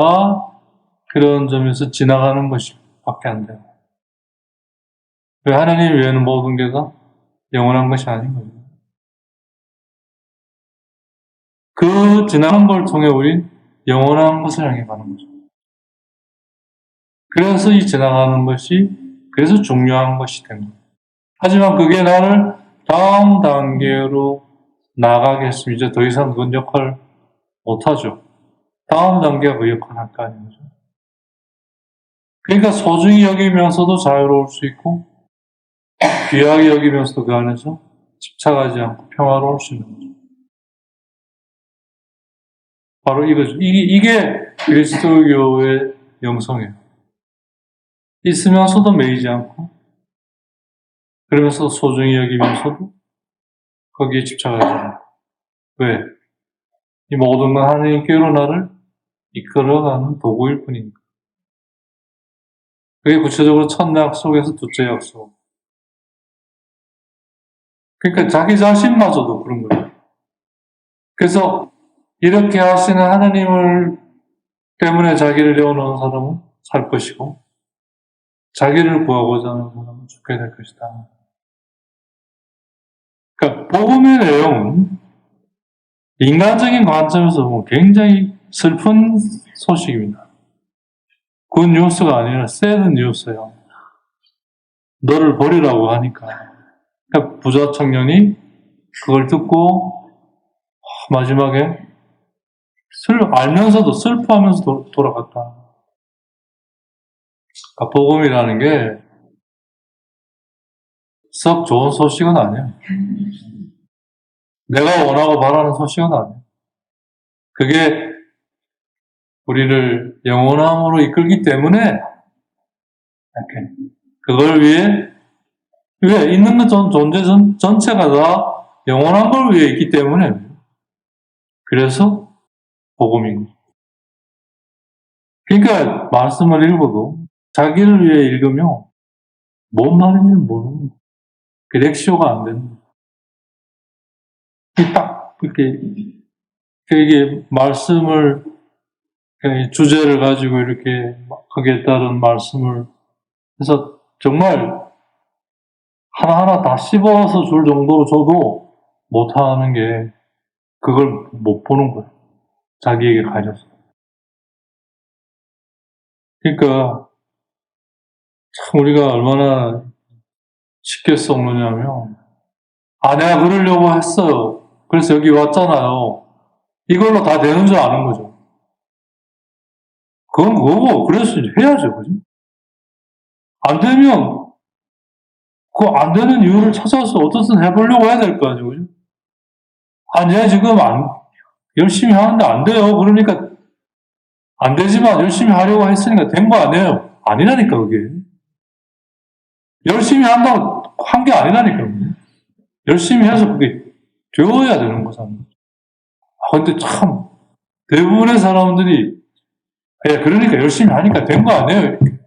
그런 점에서 지나가는 것이 밖에 안 돼요. 왜 하나님 외에는 모든 게 다 영원한 것이 아닌 거죠. 그 지나간 걸 통해 우린 영원한 것을 향해 가는 거죠. 그래서 이 지나가는 것이 그래서 중요한 것이 된 거예요. 하지만 그게 나를 다음 단계로 나가게 했으면 이제 더 이상 그런 역할을 못하죠. 다음 단계가 그 역할을 할 거 아닌 거죠. 그러니까 소중히 여기면서도 자유로울 수 있고 귀하게 여기면서도 그 안에서 집착하지 않고 평화로울 수 있는 거죠. 바로 이거죠. 이게 그리스도교의 영성이에요. 있으면서도 매이지 않고 그러면서 소중히 여기면서도 거기에 집착하지 않고. 왜? 이 모든 건 하나님께로 나를 이끌어가는 도구일 뿐이니까. 그게 구체적으로 첫째 약속에서 둘째 약속. 그러니까 자기 자신마저도 그런 거예요. 그래서 이렇게 하시는 하나님을 때문에 자기를 내어놓은 사람은 살 것이고 자기를 구하고자 하는 사람은 죽게 될 것이다. 그러니까 복음의 내용은 인간적인 관점에서 보면 굉장히 슬픈 소식입니다. 굿 뉴스가 아니라 새드 뉴스예요. 너를 버리라고 하니까. 그러니까 부자 청년이 그걸 듣고 마지막에 알면서도 슬퍼하면서 돌아갔다. 그러니까 복음이라는 게 썩 좋은 소식은 아니에요. 내가 원하고 바라는 소식은 아니에요. 그게 우리를 영원함으로 이끌기 때문에 이렇게 그걸 위해 있는 것 존재 전체가 다 영원한 걸 위해 있기 때문에 그래서 복음인 거죠. 그러니까 말씀을 읽어도 자기를 위해 읽으면 뭔 말인지 모르는 거예요. 그 렉쇼가 안 되는 거예요. 딱 이렇게 이게 말씀을 주제를 가지고 이렇게 거기에 따른 말씀을 해서 정말 하나하나 다 씹어서 줄 정도로 줘도 못하는 게 그걸 못 보는 거예요. 자기에게 가려서. 그러니까 참 우리가 얼마나 쉽게 썩느냐면 내가 그러려고 했어요. 그래서 여기 왔잖아요. 이걸로 다 되는 줄 아는 거죠. 그건 그거고 그래서 해야죠. 그죠? 안 되면 그 안 되는 이유를 찾아서 어떻든 해보려고 해야 될 거 아니에요. 그죠? 내가 지금 열심히 하는데 안 돼요. 그러니까 안 되지만 열심히 하려고 했으니까 된 거 아니에요. 아니라니까, 그게. 열심히 한다고 한 게 아니라니까. 열심히 해서 그게 되어야 되는 거잖아요. 근데 참, 대부분의 사람들이, 그러니까 열심히 하니까 된 거 아니에요. 이렇게.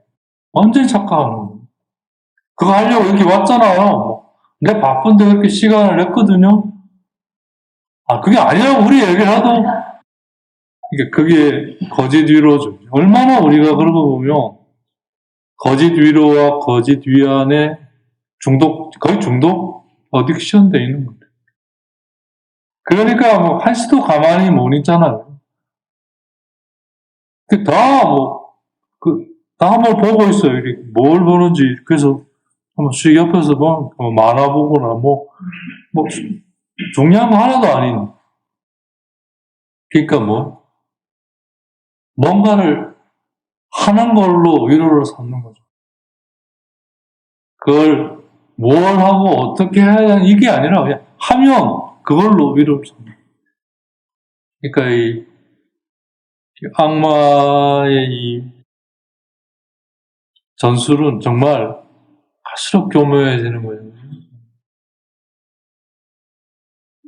완전히 착각하는 거예요. 그거 하려고 여기 왔잖아요. 내가 바쁜데 그렇게 시간을 냈거든요. 그게 아니라고 우리 얘기를 해도, 그게 거짓 위로죠. 얼마나 우리가 그러고 보면, 거짓 위로와 거짓 위안에 거의 중독 어딕션 돼 있는 건데. 그러니까 뭐 한시도 가만히 못 있잖아요. 다 한번 보고 있어요. 이렇게 뭘 보는지. 그래서 한번 씩 옆에서 만화 보거나 중요한 거 하나도 아닌. 그러니까 뭔가를 하는 걸로 위로를 삼는 거죠. 그걸 뭘 하고 어떻게 해야 되는 이게 아니라 그냥 하면 그걸로 위로를 삼는 거죠. 그러니까 이 악마의 이 전술은 정말 갈수록 교묘해지는 거예요.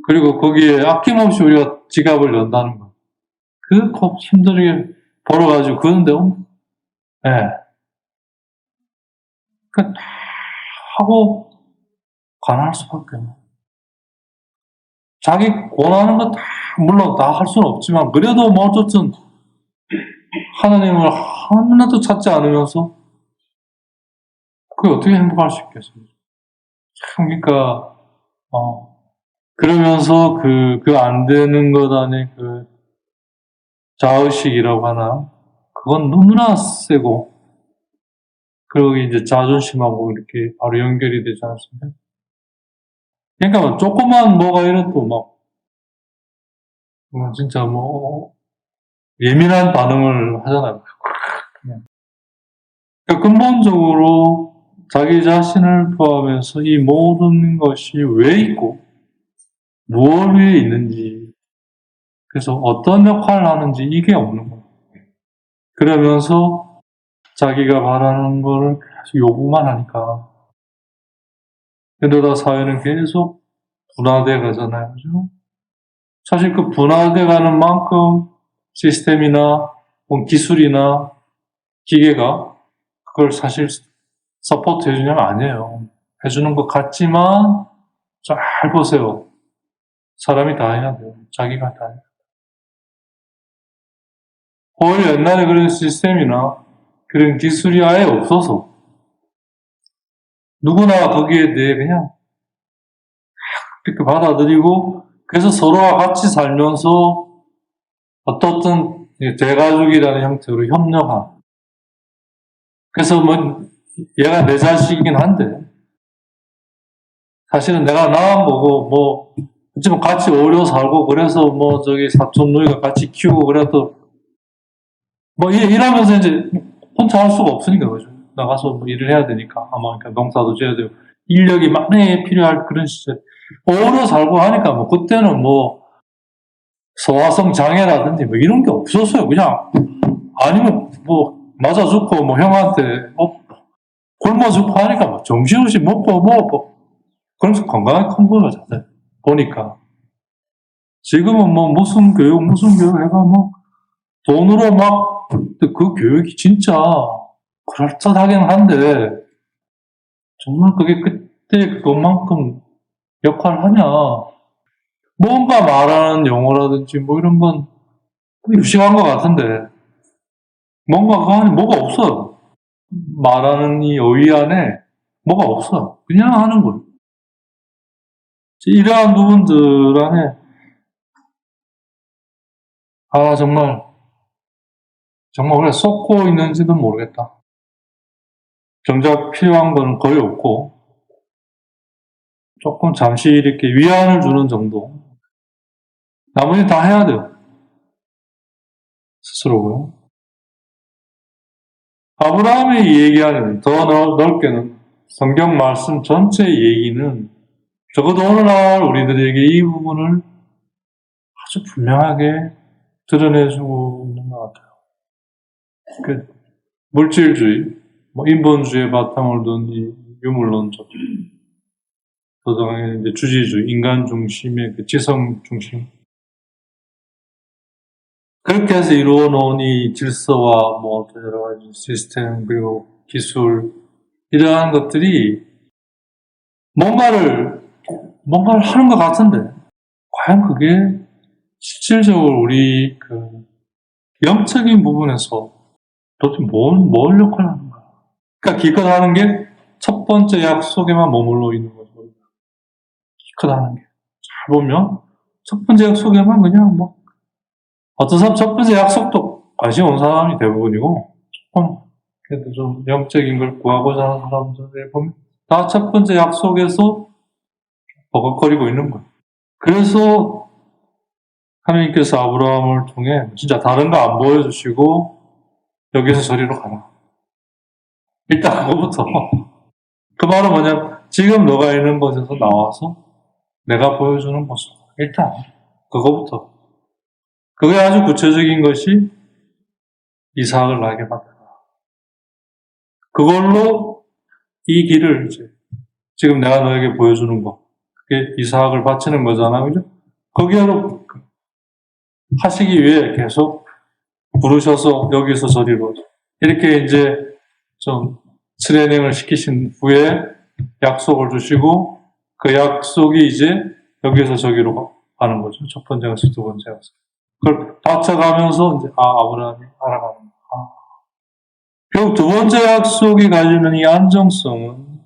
그리고 거기에 아낌없이 우리가 지갑을 연다는 거. 그거 힘들게 벌어가지고 그런데, 다 하고 가난할 수밖에 없어요. 자기 원하는 거 다, 물론 다 할 수는 없지만, 그래도 어쨌든 하나님을 하나도 찾지 않으면서, 그게 어떻게 행복할 수 있겠어요? 참, 그러니까, 그러면서 그 안 되는 것 안에 자의식이라고 하나? 그건 너무나 세고, 그리고 이제 자존심하고 이렇게 바로 연결이 되지 않습니까? 그러니까 조그만 뭐가 이래도 진짜 예민한 반응을 하잖아요. 그러니까 근본적으로 자기 자신을 포함해서 이 모든 것이 왜 있고, 무엇 위에 있는지, 그래서 어떤 역할을 하는지 이게 없는 거예요. 그러면서 자기가 바라는 거를 계속 요구만 하니까. 그러다 사회는 계속 분화돼 가잖아요. 그죠? 사실 그 분화돼 가는 만큼 시스템이나 기술이나 기계가 그걸 사실 서포트 해주냐면 아니에요. 해주는 것 같지만 잘 보세요. 사람이 다 해야 돼요. 자기가 다 해야 돼요. 오히려 옛날에 그런 시스템이나 그런 기술이 아예 없어서 누구나 거기에 대해 그냥 이렇게 받아들이고 그래서 서로와 같이 살면서 어떻든 대가족이라는 형태로 협력한. 그래서 얘가 내 자식이긴 한데 사실은 내가 낳은 거고 어쩌면 같이 어울려 살고 그래서 사촌 누이가 같이 키우고 그래도 일하면서 이제 혼자 할 수가 없으니까 그죠. 나가서 일을 해야 되니까 아마 그러니까 농사도 지어야 되고 인력이 많이 필요할 그런 시절 어울려 살고 하니까 그때는 소화성 장애라든지 이런 게 없었어요. 그냥 아니면 맞아 죽고 형한테 굶어 죽고 하니까 정신없이 먹고 그러면서 건강하게 큰 거예요. 자세 보니까 지금은 무슨 교육 해가 돈으로 그 교육이 진짜 그럴듯하긴 한데 정말 그게 그때 그것만큼 역할을 하냐. 뭔가 말하는 용어라든지 이런 건 유식한 것 같은데 뭔가 그 안에 뭐가 없어요. 말하는 이 어휘 안에 뭐가 없어요. 그냥 하는 거예요. 이러한 부분들 안에 정말 우리가 쏟고 있는지도 모르겠다. 정작 필요한 건 거의 없고 조금 잠시 이렇게 위안을 주는 정도. 나머지 다 해야 돼요. 스스로고요. 아브라함의 얘기하는 더 넓게는 성경 말씀 전체 얘기는 적어도 오늘날 우리들에게 이 부분을 아주 분명하게 드러내주고 있는 것 같아요. 그 물질주의, 뭐 인본주의의 바탕을 둔 이 유물론적, 도덕의 이제 주지주의, 인간 중심의 그 지성 중심. 그렇게 해서 이루어 놓은 이 질서와 뭐 여러 가지 시스템 그리고 기술 이러한 것들이 뭔가를 하는 것 같은데 과연 그게 실질적으로 우리 그 영적인 부분에서 도대체 뭘 역할을 하는가? 그러니까 기껏 하는 게 첫 번째 약속에만 머물러 있는 거죠. 기껏 하는 게. 잘 보면 첫 번째 약속에만 그냥 뭐 어떤 사람 첫 번째 약속도 관심 없는 사람이 대부분이고 그래도 좀 영적인 걸 구하고자 하는 사람들 보면 다 첫 번째 약속에서 버벅거리고 있는 거예요. 그래서 하나님께서 아브라함을 통해 진짜 다른 거 안 보여주시고 여기서 저리로 가라. 일단 그거부터. 그 말은 뭐냐면 지금 너가 있는 곳에서 나와서 내가 보여주는 모습. 일단 그거부터. 그게 아주 구체적인 것이 이삭을 나에게 맡겨라. 그걸로 이 길을 이제 지금 내가 너에게 보여주는 거. 그게 이삭을 바치는 거잖아요. 그죠? 거기로 하시기 위해 계속 부르셔서 여기서 저리로 이렇게 이제 좀 트레이닝을 시키신 후에 약속을 주시고 그 약속이 이제 여기서 저기로 가는 거죠. 첫 번째 약속, 두 번째 약속. 그걸 다쳐가면서 이제 아브라함이 알아가는 거예요. 결국 두 번째 약속이 가지는 이 안정성은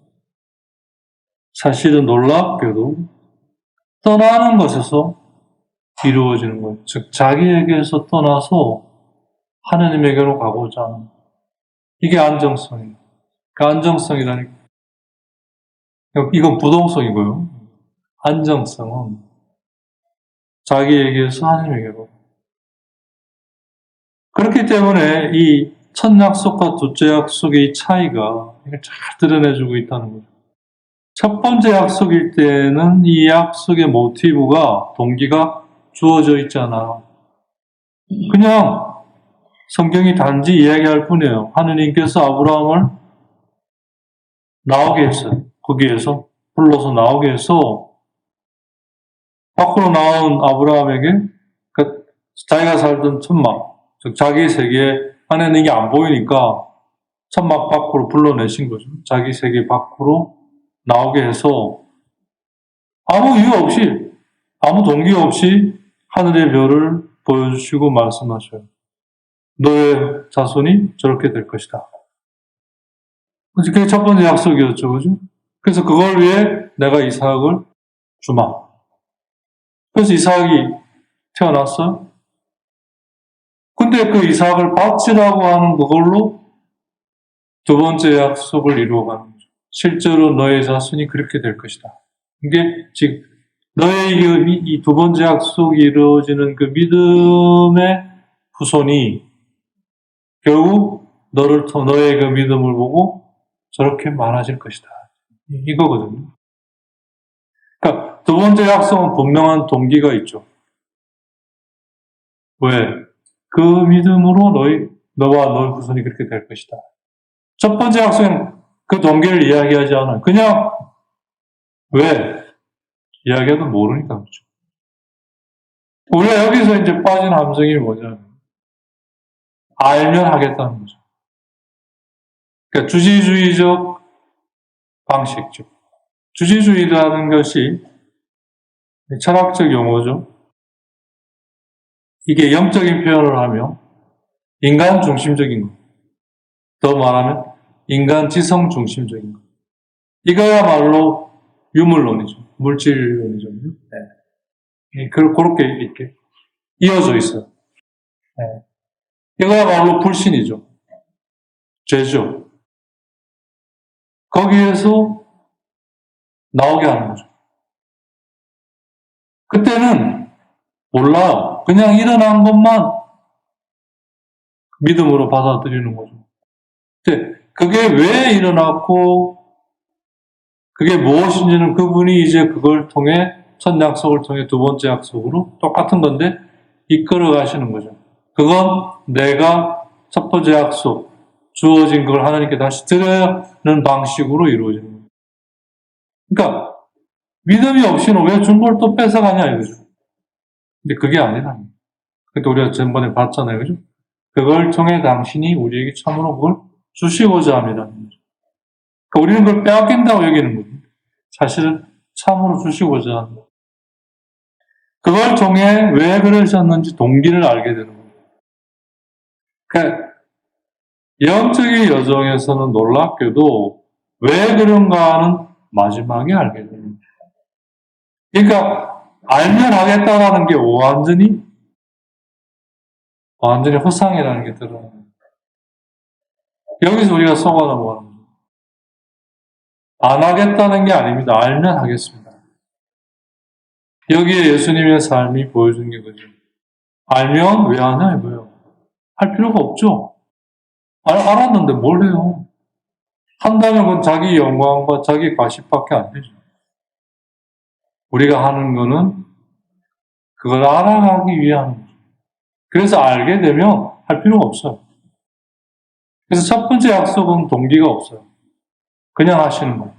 사실은 놀랍게도 떠나는 것에서 이루어지는 거예요. 즉 자기에게서 떠나서 하나님에게로 가고자 하는 이게 안정성이에요. 그 안정성이라니까 이건 부동성이고요. 안정성은 자기에게서 하나님에게로. 그렇기 때문에 이 첫 약속과 둘째 약속의 차이가 이걸 잘 드러내주고 있다는 거죠. 첫 번째 약속일 때는 이 약속의 모티브가, 동기가 주어져 있잖아. 그냥 성경이 단지 이야기할 뿐이에요. 하느님께서 아브라함을 나오게 했어요. 거기에서 불러서 나오게 해서 밖으로 나온 아브라함에게 자기가 살던 천막, 즉 자기 세계 안에는 이게 안 보이니까 천막 밖으로 불러내신 거죠. 자기 세계 밖으로 나오게 해서 아무 이유 없이, 아무 동기 없이 하늘의 별을 보여주시고 말씀하셔요. 너의 자손이 저렇게 될 것이다. 그게 첫 번째 약속이었죠, 그죠? 그래서 그걸 위해 내가 이삭을 주마. 그래서 이삭이 태어났어요. 근데 그 이삭을 바치라고 하는 그걸로 두 번째 약속을 이루어가는 거죠. 실제로 너의 자손이 그렇게 될 것이다. 이게 지금 너의 이 두 번째 약속이 이루어지는 그 믿음의 후손이 결국 너의 그 믿음을 보고 저렇게 많아질 것이다. 이거거든요. 그러니까 두 번째 약속은 분명한 동기가 있죠. 왜? 그 믿음으로 너와 너의 후손이 그렇게 될 것이다. 첫 번째 약속은 그 동기를 이야기하지 않아요. 그냥 왜? 이야기해도 모르니까 그렇죠. 우리가 여기서 이제 빠진 함정이 뭐냐면 알면 하겠다는 거죠. 그러니까 주지주의적 방식죠. 주지주의라는 것이 철학적 용어죠. 이게 영적인 표현을 하며 인간 중심적인 것. 더 말하면 인간 지성 중심적인 것. 이거야말로 유물론이죠. 물질론이죠. 네. 그렇게 이렇게 이어져 있어요. 네. 이거야말로 불신이죠. 죄죠. 거기에서 나오게 하는 거죠. 그때는 몰라요. 그냥 일어난 것만 믿음으로 받아들이는 거죠. 근데 그게 왜 일어났고 그게 무엇인지는 그분이 이제 그걸 통해 첫 약속을 통해 두 번째 약속으로 똑같은 건데 이끌어 가시는 거죠. 그건 내가 첫 번째 약속, 주어진 걸 하나님께 다시 드리는 방식으로 이루어지는 거예요. 그러니까 믿음이 없이는 왜 준 걸 또 뺏어가냐 이거죠. 근데 그게 아니라, 그때 우리가 전번에 봤잖아요, 그죠? 그걸 통해 당신이 우리에게 참으로 그걸 주시고자 합니다. 그러니까 우리는 그걸 빼앗긴다고 여기는 거죠. 사실은 참으로 주시고자 합니다. 그걸 통해 왜 그러셨는지 동기를 알게 되는 거예요. 그러니까 영적인 여정에서는 놀랍게도 왜 그런가 하는 마지막에 알게 됩니다. 그러니까 알면 하겠다라는 게 완전히 허상이라는 게 드러나요. 여기서 우리가 속아 넘어가는 거죠. 안 하겠다는 게 아닙니다. 알면 하겠습니다. 여기에 예수님의 삶이 보여준 게 그죠. 알면 왜 하냐 이거예요. 할 필요가 없죠. 알았는데 뭘 해요. 한다면 그건 자기 영광과 자기 과십밖에 안 되죠. 우리가 하는 거는 그걸 알아가기 위한 거죠. 그래서 알게 되면 할 필요가 없어요. 그래서 첫 번째 약속은 동기가 없어요. 그냥 하시는 거예요.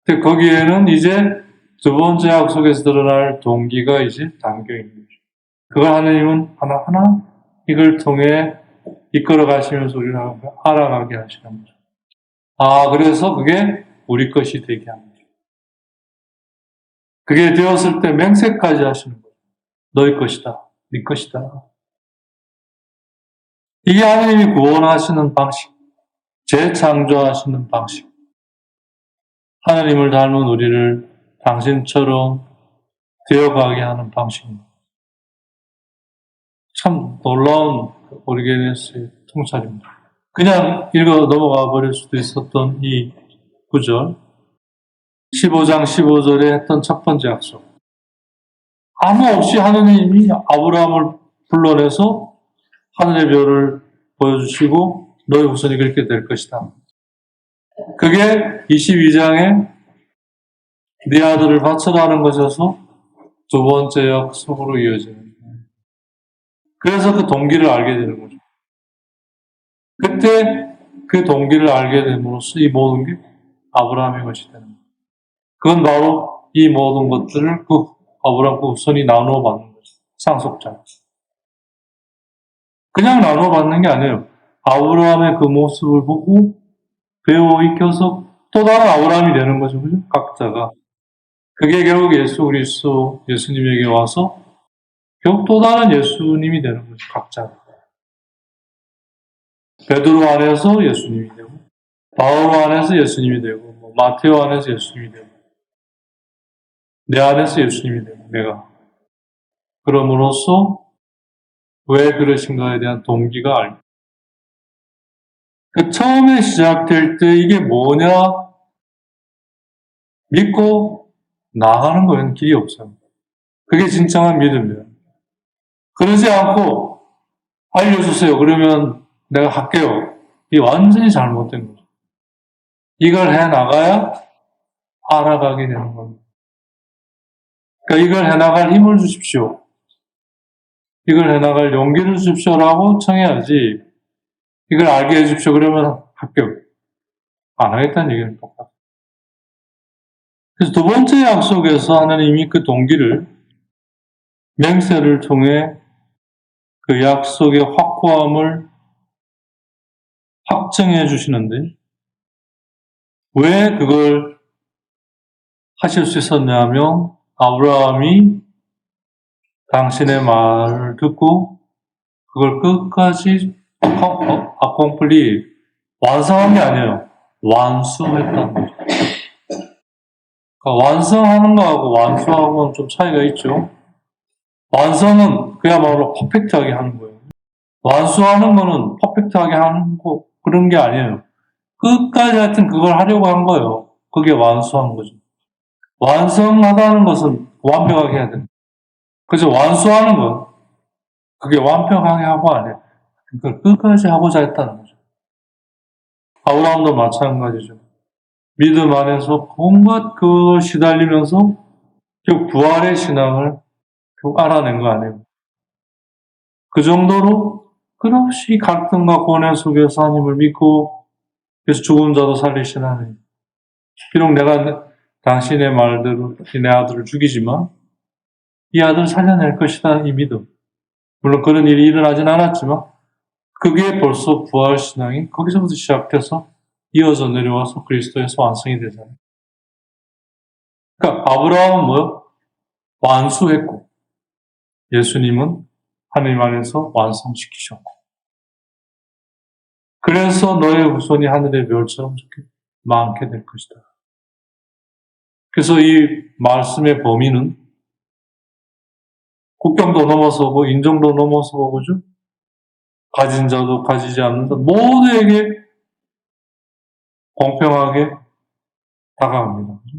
근데 거기에는 이제 두 번째 약속에서 드러날 동기가 이제 담겨 있는 거죠. 그걸 하나님은 하나하나 이걸 통해 이끌어 가시면서 우리를 알아가게 하시는 거죠. 그래서 그게 우리 것이 되게 하는 거죠. 그게 되었을 때 맹세까지 하시는 거예요. 너희 것이다. 네 것이다. 이게 하나님이 구원하시는 방식, 재창조하시는 방식. 하나님을 닮은 우리를 당신처럼 되어가게 하는 방식입니다. 참 놀라운 오리게네스의 통찰입니다. 그냥 읽어 넘어가 버릴 수도 있었던 이 구절, 15장 15절에 했던 첫 번째 약속. 아무 없이 하느님이 아브라함을 불러내서 하늘의 별을 보여주시고 너의 후손이 그렇게 될 것이다. 그게 22장에 네 아들을 바쳐라는 것에서 두 번째 약속으로 이어지는 거예요. 그래서 그 동기를 알게 되는 거죠. 그때 그 동기를 알게 됨으로써 이 모든 게 아브라함의 것이 되는 거예요. 그건 바로 이 모든 것들을 그 아브라함 그 후손이 나누어 받는 거죠. 상속자. 그냥 나누어 받는 게 아니에요. 아브라함의 그 모습을 보고 배워 익혀서 또 다른 아브라함이 되는 거죠. 그죠? 각자가. 그게 결국 예수 그리스도 예수님에게 와서 결국 또 다른 예수님이 되는 거죠. 각자가. 베드로 안에서 예수님이 되고 바울 안에서 예수님이 되고 마테오 안에서 예수님이 되고 내 안에서 예수님이 되고 내가. 그럼으로써 왜 그러신가에 대한 동기가 알고 처음에 시작될 때 이게 뭐냐 믿고 나가는 거에는 길이 없어요. 그게 진정한 믿음이에요. 그러지 않고 알려주세요. 그러면 내가 할게요. 이게 완전히 잘못된 거죠. 이걸 해나가야 알아가게 되는 겁니다. 그러니까 이걸 해나갈 힘을 주십시오. 이걸 해나갈 용기를 주십시오라고 청해야지 이걸 알게 해주십시오. 그러면 할게요. 안 하겠다는 얘기는 똑같아요. 그래서 두 번째 약속에서 하나님이 그 동기를 맹세를 통해 그 약속의 확고함을 확증해 주시는데 왜 그걸 하실 수 있었냐면 아브라함이 당신의 말을 듣고 그걸 끝까지 accompli 완성한 게 아니에요. 완수했다는 거죠. 그러니까 완성하는 거하고 완수하고는 좀 차이가 있죠. 완성은 그야말로 퍼펙트하게 하는 거예요. 완수하는 거는 퍼펙트하게 하는 거 그런 게 아니에요. 끝까지 하여튼 그걸 하려고 한 거예요. 그게 완수한 거죠. 완성하다는 것은 완벽하게 해야 됩니다. 그래서 완수하는 건 그게 완벽하게 하고 안 해요. 그걸 끝까지 하고자 했다는 거죠. 아브라함도 마찬가지죠. 믿음 안에서 온갖 그걸 시달리면서 결국 부활의 신앙을 결국 알아낸 거 아니에요. 그 정도로 끝없이 갈등과 고뇌 속에서 하나님을 믿고, 그래서 죽은 자도 살리신 하나님. 비록 내가 당신의 말대로 내 아들을 죽이지만 이 아들을 살려낼 것이다, 이 믿음. 물론 그런 일이 일어나진 않았지만 그게 벌써 부활신앙이 거기서부터 시작돼서 이어져 내려와서 그리스도에서 완성이 되잖아요. 그러니까 아브라함은 뭐요? 완수했고 예수님은 하나님 안에서 완성시키셨고, 그래서 너의 후손이 하늘의 별처럼 많게 될 것이다. 그래서 이 말씀의 범위는 국경도 넘어서고 인종도 넘어서고, 그죠? 가진 자도 가지지 않는 자 모두에게 공평하게 다가갑니다. 그죠?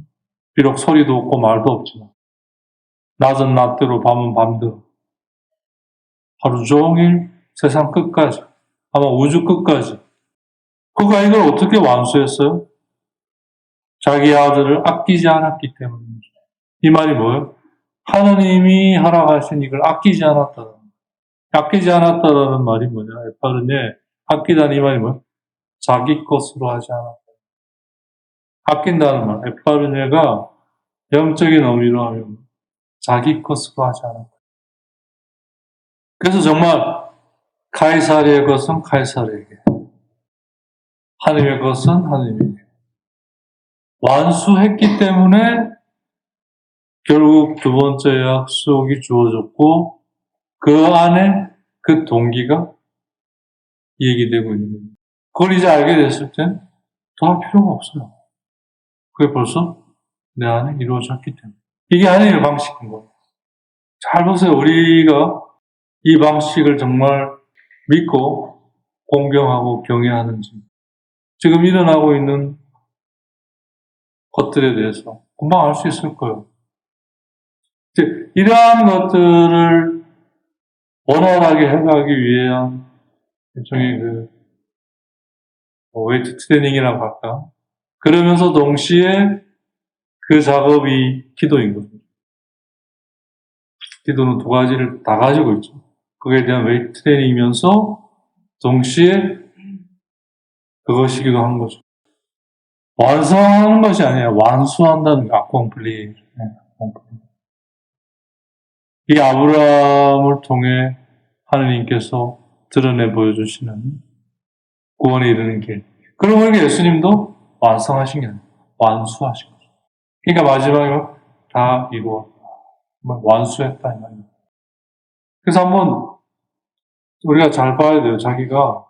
비록 소리도 없고 말도 없지만 낮은 낮대로 밤은 밤대로 하루 종일 세상 끝까지, 아마 우주 끝까지. 그가 이걸 어떻게 완수했어요? 자기 아들을 아끼지 않았기 때문입니다. 이 말이 뭐예요? 하나님이 허락하신 이걸 아끼지 않았다. 아끼지 않았다라는 말이 뭐냐? 에파르네, 아끼다는 이 말이 뭐예요? 자기 것으로 하지 않았다. 아낀다는 말, 에파르네가 영적인 의미로 하면 자기 것으로 하지 않았다. 그래서 정말 카이사르의 것은 카이사르에게, 하나님의 것은 하나님에게 완수했기 때문에 결국 두 번째 약속이 주어졌고, 그 안에 그 동기가 얘기되고 있는 겁니다. 그걸 이제 알게 됐을 땐 더 할 필요가 없어요. 그게 벌써 내 안에 이루어졌기 때문에. 이게 하나님의 방식인 거예요. 잘 보세요. 우리가 이 방식을 정말 믿고 공경하고 경외하는지, 지금 일어나고 있는 것들에 대해서 금방 알 수 있을 거예요. 즉, 이러한 것들을 원활하게 해가기 위한 일종의 웨이트 트레이닝이라고 할까? 그러면서 동시에 그 작업이 기도인 거죠. 기도는 두 가지를 다 가지고 있죠. 그거에 대한 웨이트 트레이닝이면서 동시에 그것이기도 한 거죠. 완성하는 것이 아니라 완수한다는 게 complete. 이 아브라함을 통해 하느님께서 드러내 보여주시는 구원에 이르는 길. 그러고 보니까 예수님도 완성하신 게 아니에요. 완수하신 거죠. 그러니까 마지막에 다 이루었다. 완수했다 이 말입니다. 그래서 한번 우리가 잘 봐야 돼요. 자기가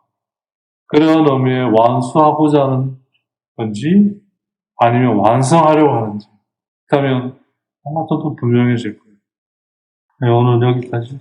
그런 의미의 완수하고자 하는 건지 아니면 완성하려고 하는지. 그렇다면 아마 더 분명해질 거예요. 네, 오늘 여기까지.